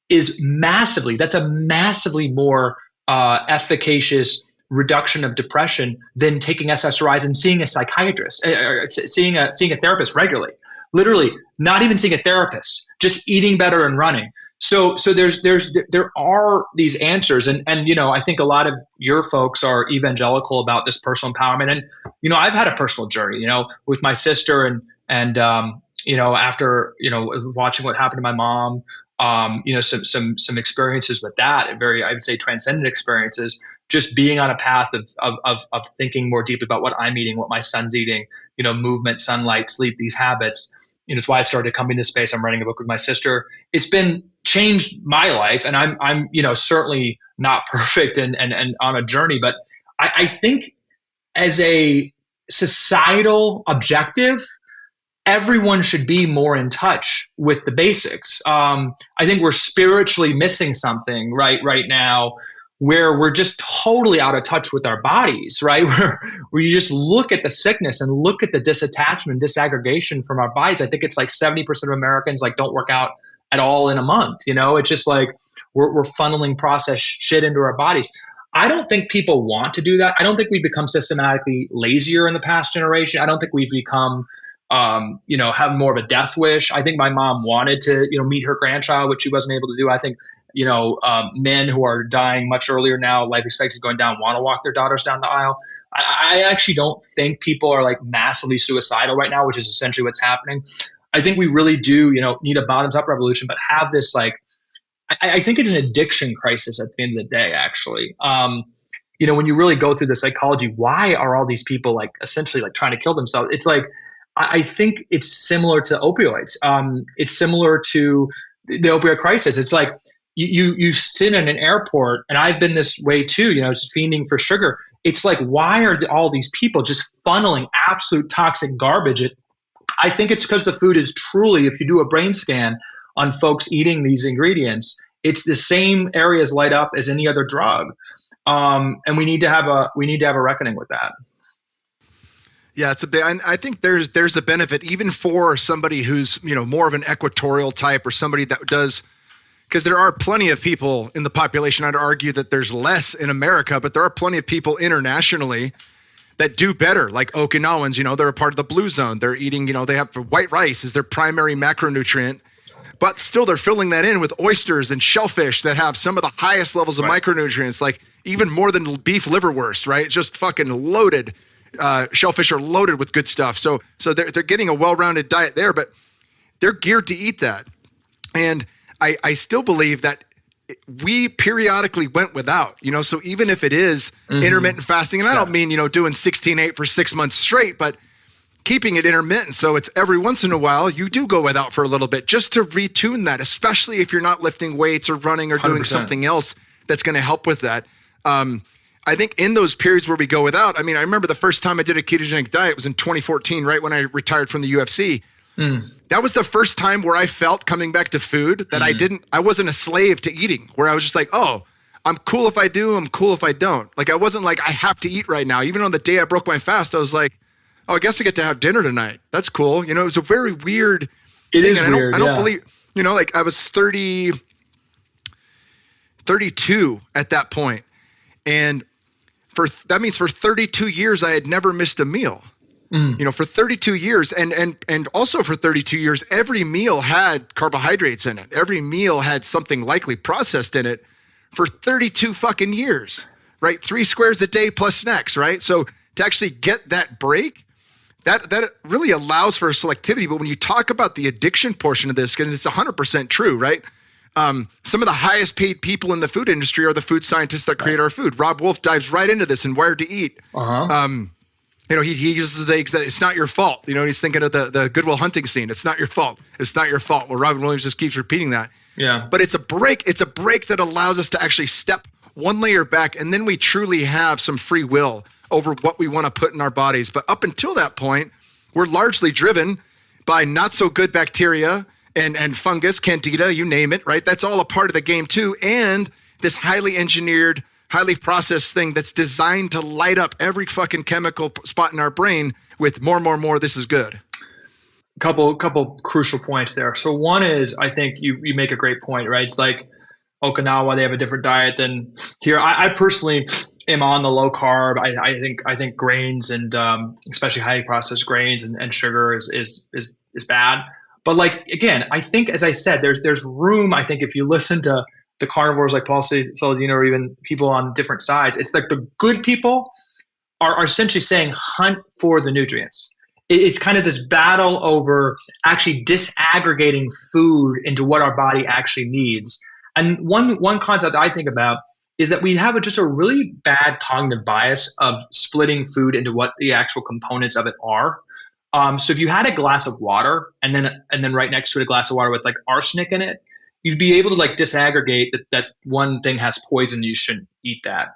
[SPEAKER 2] is that's a massively more efficacious reduction of depression than taking SSRIs and seeing a psychiatrist, seeing a therapist regularly. Literally, not even seeing a therapist, just eating better and running. So there are these answers, and I think a lot of your folks are evangelical about this personal empowerment, and I've had a personal journey, with my sister, and after watching what happened to my mom, some experiences with that, I would say transcendent experiences, just being on a path of thinking more deeply about what I'm eating, what my son's eating, movement, sunlight, sleep, these habits. It's why I started coming to space. I'm writing a book with my sister. It's been changed my life, and I'm certainly not perfect and on a journey, but I think as a societal objective, everyone should be more in touch with the basics. I think we're spiritually missing something right now, where we're just totally out of touch with our bodies, right? Where you just look at the sickness and look at the disattachment, disaggregation from our bodies. I think it's like 70% of Americans don't work out at all in a month. It's just like we're funneling processed shit into our bodies. I don't think people want to do that. I don't think we've become systematically lazier in the past generation. I don't think we've become, have more of a death wish. I think my mom wanted to, meet her grandchild, which she wasn't able to do. I think, men who are dying much earlier now, life expectancy going down, want to walk their daughters down the aisle. I actually don't think people are like massively suicidal right now, which is essentially what's happening. I think we really do, need a bottoms up revolution, but have this like, I think it's an addiction crisis at the end of the day, actually. When you really go through the psychology, why are all these people like essentially like trying to kill themselves? It's like, I think it's similar to opioids. It's similar to the opioid crisis. It's like you sit in an airport, and I've been this way too, just fiending for sugar. It's like, why are all these people just funneling absolute toxic garbage? I think it's because the food is truly, if you do a brain scan on folks eating these ingredients, it's the same areas light up as any other drug. And we need to have a reckoning with that.
[SPEAKER 1] Yeah, it's a bit. I think there's a benefit even for somebody who's more of an equatorial type, or somebody that does, because there are plenty of people in the population. I'd argue that there's less in America, but there are plenty of people internationally that do better, like Okinawans. They're a part of the blue zone. They're eating, they have white rice as their primary macronutrient, but still they're filling that in with oysters and shellfish that have some of the highest levels of micronutrients, like even more than beef liverwurst, right? Just fucking loaded. Shellfish are loaded with good stuff. So they're getting a well-rounded diet there, but they're geared to eat that. And I still believe that we periodically went without, so even if it is intermittent fasting, and I don't mean, doing 16-8 for 6 months straight, but keeping it intermittent. So it's every once in a while you do go without for a little bit just to retune that, especially if you're not lifting weights or running or doing 100%. Something else that's going to help with that. I think in those periods where we go without, I remember the first time I did a ketogenic diet was in 2014, right when I retired from the UFC. That was the first time where I felt, coming back to food, that I wasn't a slave to eating, where I was just like, oh, I'm cool if I do, I'm cool if I don't. Like, I wasn't like, I have to eat right now. Even on the day I broke my fast, I was like, oh, I guess I get to have dinner tonight. That's cool. It was a very weird
[SPEAKER 2] thing. Is weird,
[SPEAKER 1] I don't believe, like I was 32 at that point. And that means for 32 years, I had never missed a meal. For 32 years, and also for 32 years, every meal had carbohydrates in it. Every meal had something likely processed in it for 32 fucking years, right? 3 squares a day plus snacks, right? So to actually get that break, that really allows for selectivity. But when you talk about the addiction portion of this, and it's 100% true, right? Some of the highest paid people in the food industry are the food scientists that create our food. Rob Wolf dives right into this in Wired to Eat. He uses the that it's not your fault. He's thinking of the Good Will Hunting scene. It's not your fault. It's not your fault. Well, Robin Williams just keeps repeating that.
[SPEAKER 2] Yeah.
[SPEAKER 1] But it's a break. It's a break that allows us to actually step one layer back, and then we truly have some free will over what we want to put in our bodies. But up until that point, we're largely driven by not so good bacteria and fungus, candida, you name it, right? That's all a part of the game too. And this highly engineered, highly processed thing that's designed to light up every fucking chemical spot in our brain with more, this is good.
[SPEAKER 2] Couple crucial points there. So one is, I think you make a great point, right? It's like Okinawa, they have a different diet than here. I personally am on the low carb. I think grains and especially highly processed grains and sugar is bad. But like, again, I think, as I said, there's room. I think if you listen to the carnivores like Paul Saladino, or even people on different sides, it's like the good people are essentially saying hunt for the nutrients. It's kind of this battle over actually disaggregating food into what our body actually needs. And one concept I think about is that we have just a really bad cognitive bias of splitting food into what the actual components of it are. So if you had a glass of water and then right next to it a glass of water with like arsenic in it, you'd be able to like disaggregate that one thing has poison, you shouldn't eat that.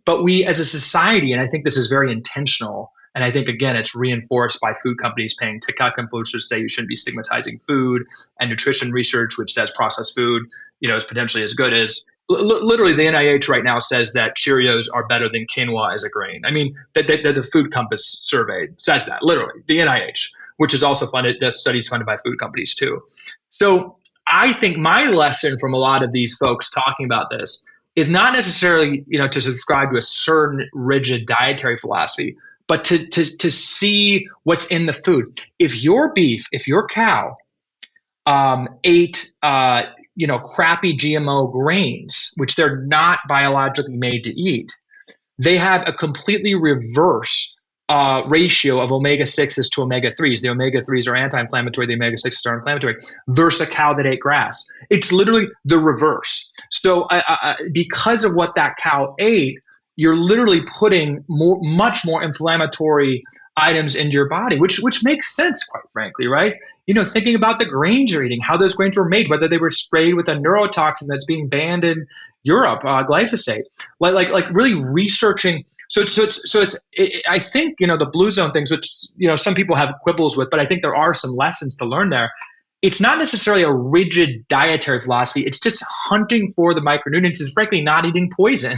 [SPEAKER 2] But we as a society, and I think this is very intentional, and I think, again, it's reinforced by food companies paying TikTok influencers to say you shouldn't be stigmatizing food, and nutrition research, which says processed food, is potentially as good as literally the NIH right now says that Cheerios are better than quinoa as a grain. I mean, the Food Compass survey says that, literally, the NIH, which is also funded, that study's funded by food companies too. So I think my lesson from a lot of these folks talking about this is not necessarily, to subscribe to a certain rigid dietary philosophy, but to see what's in the food. If your cow ate crappy GMO grains, which they're not biologically made to eat, they have a completely reverse ratio of omega-6s to omega-3s. The omega-3s are anti-inflammatory, the omega-6s are inflammatory, versus a cow that ate grass. It's literally the reverse. So because of what that cow ate, you're literally putting much more inflammatory items into your body, which makes sense, quite frankly, right? Thinking about the grains you're eating, how those grains were made, whether they were sprayed with a neurotoxin that's being banned in Europe, glyphosate, like really researching. So I think, the blue zone things, which, some people have quibbles with, but I think there are some lessons to learn there. It's not necessarily a rigid dietary philosophy. It's just hunting for the micronutrients and frankly not eating poison.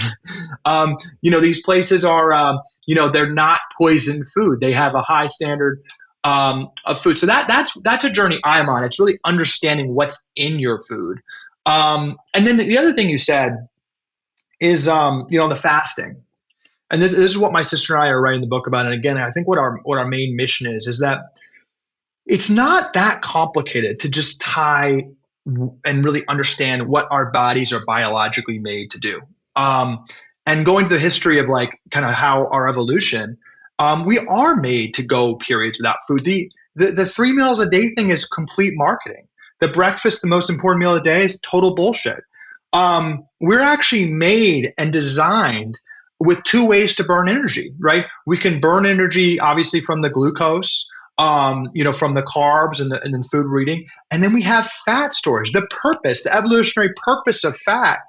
[SPEAKER 2] These places are, they're not poison food. They have a high standard of food. So that's a journey I'm on. It's really understanding what's in your food. And then the other thing you said is, the fasting. And this is what my sister and I are writing the book about. And again, I think what our main mission is that it's not that complicated to just tie and really understand what our bodies are biologically made to do. And going to the history of kind of how our evolution, we are made to go periods without food. The 3 meals a day thing is complete marketing. The breakfast, the most important meal of the day, is total bullshit. We're actually made and designed with 2 ways to burn energy, right? We can burn energy, obviously, from the glucose, from the carbs and the food we're eating. And then we have fat storage. The evolutionary purpose of fat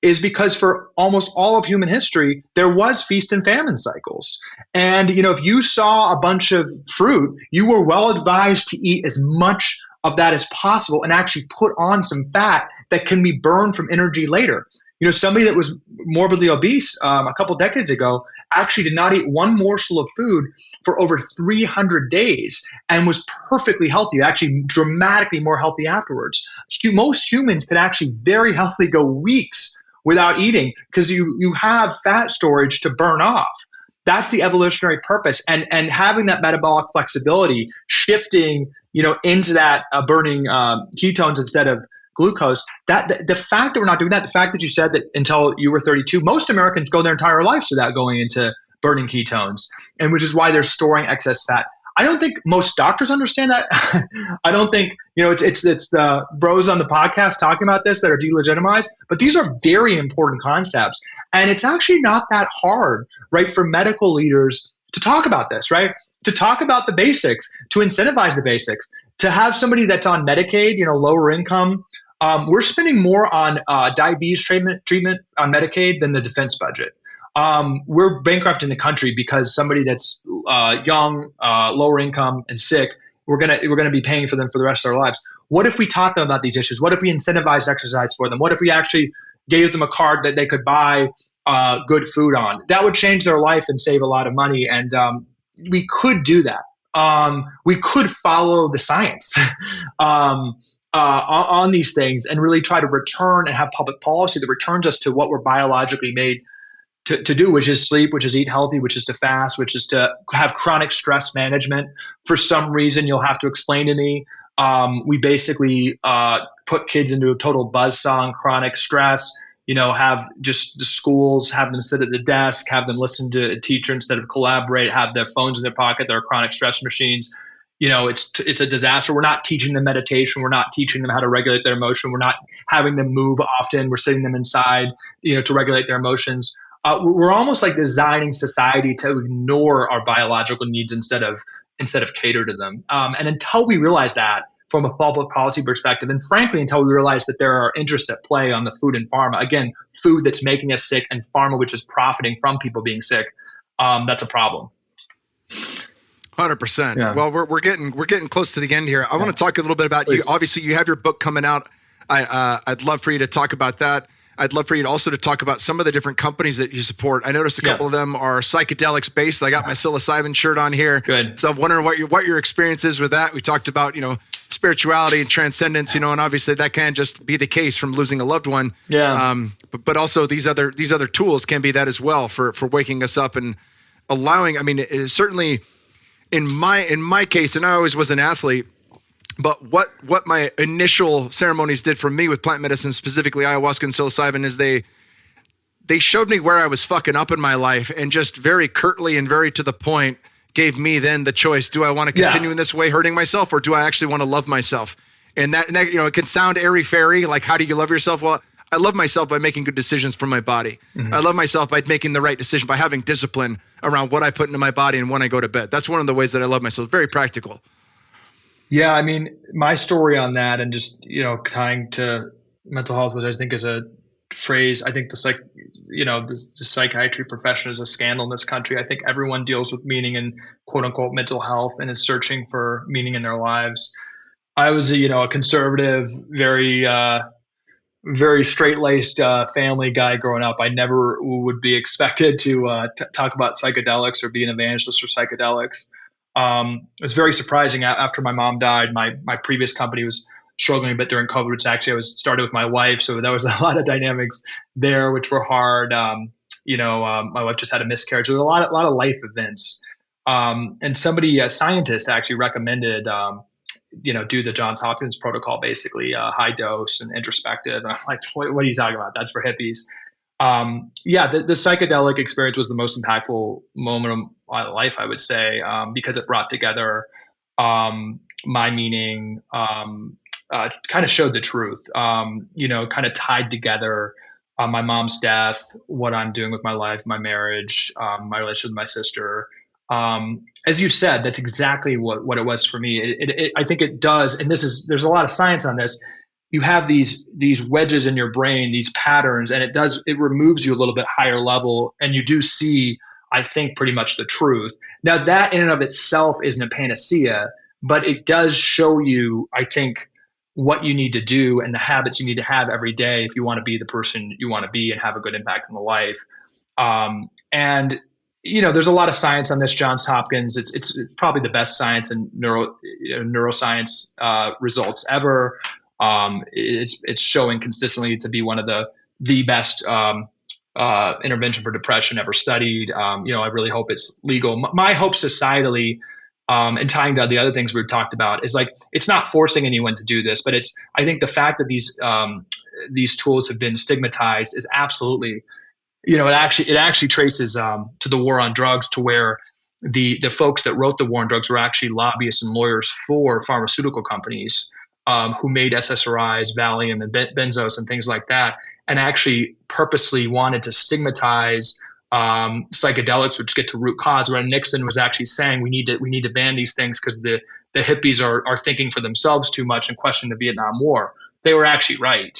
[SPEAKER 2] is because for almost all of human history, there was feast and famine cycles. And, if you saw a bunch of fruit, you were well advised to eat as much of that as possible and actually put on some fat that can be burned from energy later. Somebody that was morbidly obese a couple decades ago actually did not eat one morsel of food for over 300 days and was perfectly healthy, actually dramatically more healthy afterwards. Most humans can actually very healthily go weeks without eating because you have fat storage to burn off. That's the evolutionary purpose. And having that metabolic flexibility, shifting into that burning ketones instead of glucose, that the fact that we're not doing that, the fact that you said that until you were 32, most Americans go their entire lives without going into burning ketones, and which is why they're storing excess fat. I don't think most doctors understand that. I don't think, it's the bros on the podcast talking about this that are delegitimized, but these are very important concepts. And it's actually not that hard, right, for medical leaders to talk about this, right? To talk about the basics, to incentivize the basics, to have somebody that's on Medicaid, lower income. We're spending more on diabetes treatment on Medicaid than the defense budget. We're bankrupting the country because somebody that's young, lower income, and sick, we're gonna be paying for them for the rest of their lives. What if we taught them about these issues? What if we incentivized exercise for them? What if we actually gave them a card that they could buy good food on? That would change their life and save a lot of money. And we could do that. We could follow the science on these things and really try to return and have public policy that returns us to what we're biologically made to do, which is sleep, which is eat healthy, which is to fast, which is to have chronic stress management. For some reason, you'll have to explain to me. We basically put kids into a total buzzsaw on chronic stress, have just the schools, have them sit at the desk, have them listen to a teacher instead of collaborate, have their phones in their pocket, their chronic stress machines. It's a disaster. We're not teaching them meditation. We're not teaching them how to regulate their emotion. We're not having them move often. We're sitting them inside, to regulate their emotions. We're almost like designing society to ignore our biological needs instead of cater to them. And until we realize that from a public policy perspective, and frankly, until we realize that there are interests at play on the food and pharma, again, food that's making us sick and pharma which is profiting from people being sick, that's a problem.
[SPEAKER 1] 100%.
[SPEAKER 2] Yeah.
[SPEAKER 1] Well, we're getting close to the end here. I want to talk a little bit about you. Obviously, you have your book coming out. I'd love for you to talk about that. I'd love for you also to talk about some of the different companies that you support. I noticed a couple of them are psychedelics based. I got my psilocybin shirt on here.
[SPEAKER 2] Good.
[SPEAKER 1] So I'm wondering what your experience is with that. We talked about, spirituality and transcendence, and obviously that can just be the case from losing a loved one.
[SPEAKER 2] Yeah.
[SPEAKER 1] but also these other tools can be that as well for waking us up and allowing. I mean, it is certainly in my case, and I always was an athlete. But what my initial ceremonies did for me with plant medicine, specifically ayahuasca and psilocybin, is they showed me where I was fucking up in my life, and just very curtly and very to the point gave me then the choice: do I want to continue in this way, hurting myself, or do I actually want to love myself? And that it can sound airy fairy, like how do you love yourself? Well, I love myself by making good decisions for my body. Mm-hmm. I love myself by making the right decision, by having discipline around what I put into my body and when I go to bed. That's one of the ways that I love myself. Very practical.
[SPEAKER 2] Yeah, I mean, my story on that, and just tying to mental health, which I think is a phrase. I think the psychiatry profession is a scandal in this country. I think everyone deals with meaning and quote unquote mental health and is searching for meaning in their lives. I was a conservative, very very straight-laced family guy growing up. I never would be expected to talk about psychedelics or be an evangelist for psychedelics. It was very surprising. After my mom died, my previous company was struggling a bit during COVID, which actually I was started with my wife. So there was a lot of dynamics there, which were hard. My wife just had a miscarriage. There was a lot of life events. And a scientist actually recommended, do the Johns Hopkins protocol, basically high dose and introspective. And I'm like, what are you talking about? That's for hippies. The psychedelic experience was the most impactful moment of my life, I would say, because it brought together my meaning, kind of showed the truth, kind of tied together my mom's death, what I'm doing with my life, my marriage, my relationship with my sister. As you said, that's exactly what it was for me. I think it does. And there's a lot of science on this. You have these wedges in your brain, these patterns, and it removes you a little bit higher level. And you do see, I think, pretty much the truth. Now that in and of itself isn't a panacea, but it does show you, I think, what you need to do and the habits you need to have every day if you want to be the person you want to be and have a good impact on the life. There's a lot of science on this. Johns Hopkins, it's probably the best science and neuroscience results ever. It's showing consistently to be one of the best intervention for depression ever studied. I really hope it's legal. My hope societally, and tying to the other things we've talked about, is like, it's not forcing anyone to do this, but I think the fact that these tools have been stigmatized is absolutely, it actually traces to the war on drugs, to where the folks that wrote the war on drugs were actually lobbyists and lawyers for pharmaceutical companies who made SSRIs, Valium, and benzos and things like that, and actually purposely wanted to stigmatize psychedelics, which get to root cause. When Nixon was actually saying we need to ban these things because the hippies are thinking for themselves too much and questioning the Vietnam War. They were actually right.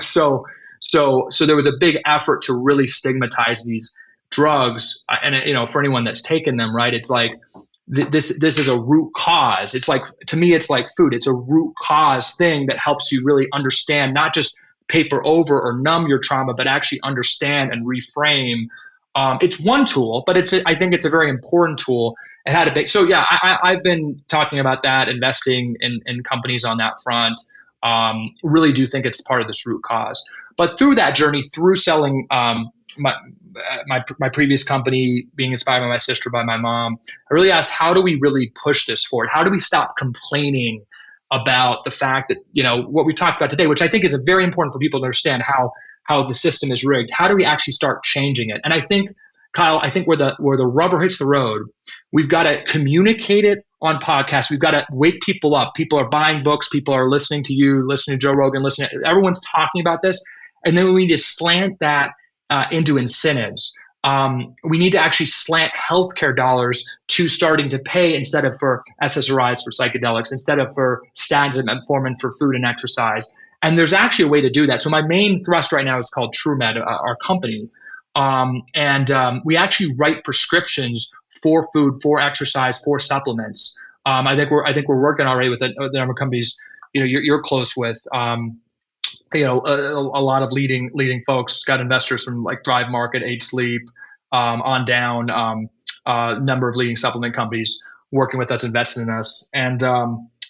[SPEAKER 2] So there was a big effort to really stigmatize these drugs, and for anyone that's taken them, right, it's like this is a root cause. It's like, to me, it's like food. It's a root cause thing that helps you really understand, not just paper over or numb your trauma, but actually understand and reframe. It's one tool, but I think it's a very important tool. It had a big, so yeah, I've been talking about that, investing in companies on that front. Really do think it's part of this root cause. But through that journey, through selling my previous company, being inspired by my sister, by my mom, I really asked, how do we really push this forward? How do we stop complaining about the fact that, what we talked about today, which I think is very important for people to understand how the system is rigged. How do we actually start changing it? And I think, Kyle, where the rubber hits the road, we've got to communicate it on podcasts. We've got to wake people up. People are buying books. People are listening to you, listening to Joe Rogan, everyone's talking about this. And then we need to slant that into incentives. We need to actually slant healthcare dollars to starting to pay, instead of for SSRIs for psychedelics, instead of for statins and metformin for food and exercise. And there's actually a way to do that. So my main thrust right now is called TrueMed, our company. We actually write prescriptions for food, for exercise, for supplements. I think we're working already with a number of companies, you're close with, a lot of leading folks, got investors from like Thrive Market, 8 Sleep, on down, number of leading supplement companies working with us, investing in us. And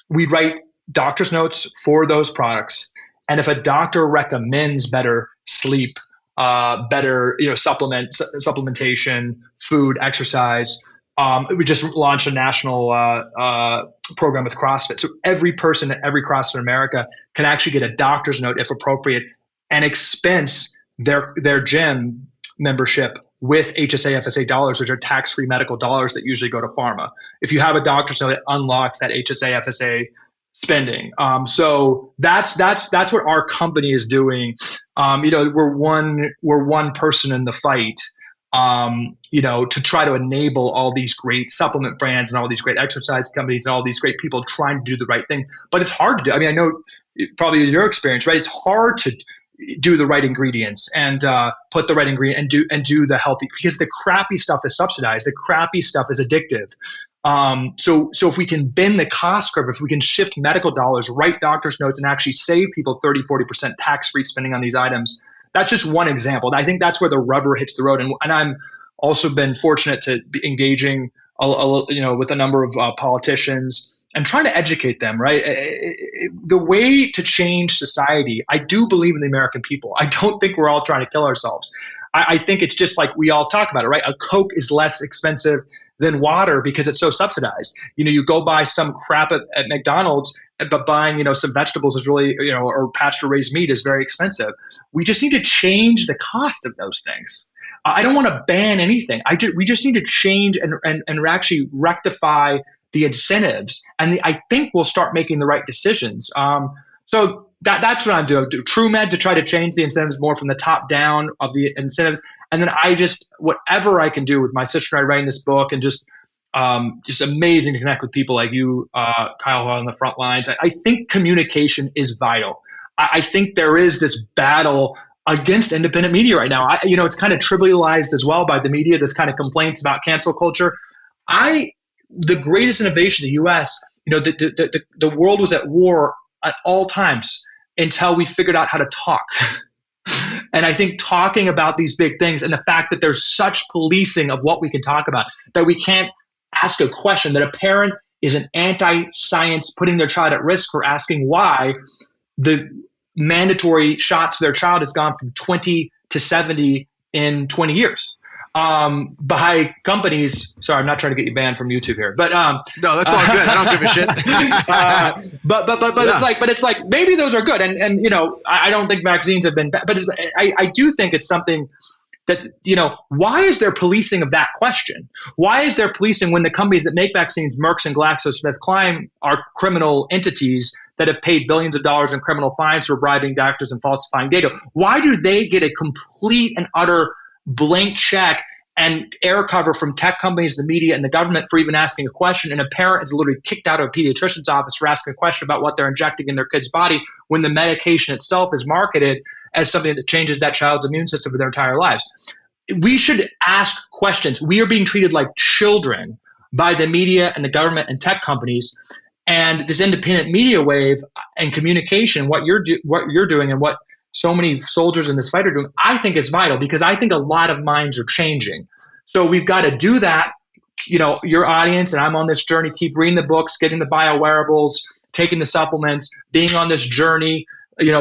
[SPEAKER 2] we write doctor's notes for those products. And if a doctor recommends better sleep better, supplementation, food, exercise. We just launched a national program with CrossFit. So every person at every CrossFit in America can actually get a doctor's note, if appropriate, and expense their gym membership with HSA, FSA dollars, which are tax-free medical dollars that usually go to pharma. If you have a doctor's note, it unlocks that HSA, FSA spending. So that's what our company is doing. We're one person in the fight. To try to enable all these great supplement brands and all these great exercise companies and all these great people trying to do the right thing. But it's hard to do. I mean, I know probably your experience, right? It's hard to do the right ingredients and put the right ingredient and do the healthy, because the crappy stuff is subsidized. The crappy stuff is addictive. So if we can bend the cost curve, if we can shift medical dollars, write doctor's notes, and actually save people 30-40% tax-free spending on these items, that's just one example. And I think that's where the rubber hits the road. And I'm also been fortunate to be engaging, with a number of politicians and trying to educate them, right? The way to change society, I do believe in the American people. I don't think we're all trying to kill ourselves. I think it's just like we all talk about it, right? A Coke is less expensive than water because it's so subsidized. You go buy some crap at McDonald's, but buying, some vegetables is really, or pasture raised meat is very expensive. We just need to change the cost of those things. I don't want to ban anything. We just need to change and actually rectify the incentives. And I think we'll start making the right decisions. So that's what I'm doing. TrueMed to try to change the incentives more from the top down of the incentives. And then whatever I can do with my sister and I writing this book, and just amazing to connect with people like you, Kyle, on the front lines. I think communication is vital. I think there is this battle against independent media right now. It's kind of trivialized as well by the media, this kind of complaints about cancel culture. The greatest innovation in the U.S., the world was at war at all times until we figured out how to talk. And I think talking about these big things, and the fact that there's such policing of what we can talk about, that we can't ask a question, that a parent is an anti-science putting their child at risk for asking why the mandatory shots for their child has gone from 20 to 70 in 20 years. By companies. Sorry, I'm not trying to get you banned from YouTube here, but
[SPEAKER 1] no, that's all good. I don't give a shit.
[SPEAKER 2] But it's like maybe those are good, and I don't think vaccines have been bad, but I do think it's something that why is there policing of that question? Why is there policing when the companies that make vaccines, Merck and GlaxoSmithKline, are criminal entities that have paid billions of dollars in criminal fines for bribing doctors and falsifying data? Why do they get a complete and utter blank check and air cover from tech companies, the media, and the government for even asking a question, and a parent is literally kicked out of a pediatrician's office for asking a question about what they're injecting in their kid's body when the medication itself is marketed as something that changes that child's immune system for their entire lives? We should ask questions. We are being treated like children by the media and the government and tech companies. And this independent media wave and communication, what you're doing and what so many soldiers in this fight are doing, I think is vital, because I think a lot of minds are changing. So we've got to do that. Your audience, and I'm on this journey, keep reading the books, getting the biowearables, taking the supplements, being on this journey,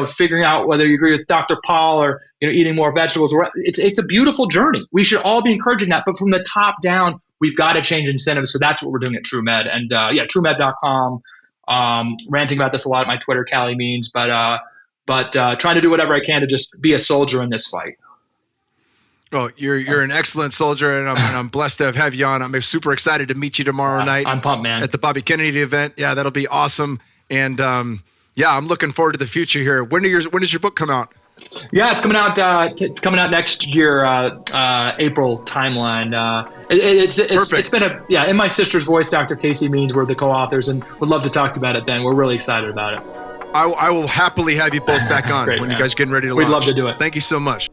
[SPEAKER 2] figuring out whether you agree with Dr. Paul or, eating more vegetables. It's a beautiful journey. We should all be encouraging that. But from the top down, we've got to change incentives. So that's what we're doing at TrueMed. And TrueMed.com, ranting about this a lot at my Twitter, Calley Means, but trying to do whatever I can to just be a soldier in this fight.
[SPEAKER 1] Oh, you're an excellent soldier, and I'm blessed to have you on. I'm super excited to meet you tomorrow night.
[SPEAKER 2] I'm pumped, man.
[SPEAKER 1] At the Bobby Kennedy event. Yeah, that'll be awesome. And I'm looking forward to the future here. When does your book come out?
[SPEAKER 2] Yeah, it's coming out next year, April timeline. It's been in my sister's voice, Dr. Casey Means, we're the co-authors, and would love to talk about it then. We're really excited about it.
[SPEAKER 1] I will happily have you both back on. Great, when man. You guys getting ready to launch.
[SPEAKER 2] We'd love to do it.
[SPEAKER 1] Thank you so much.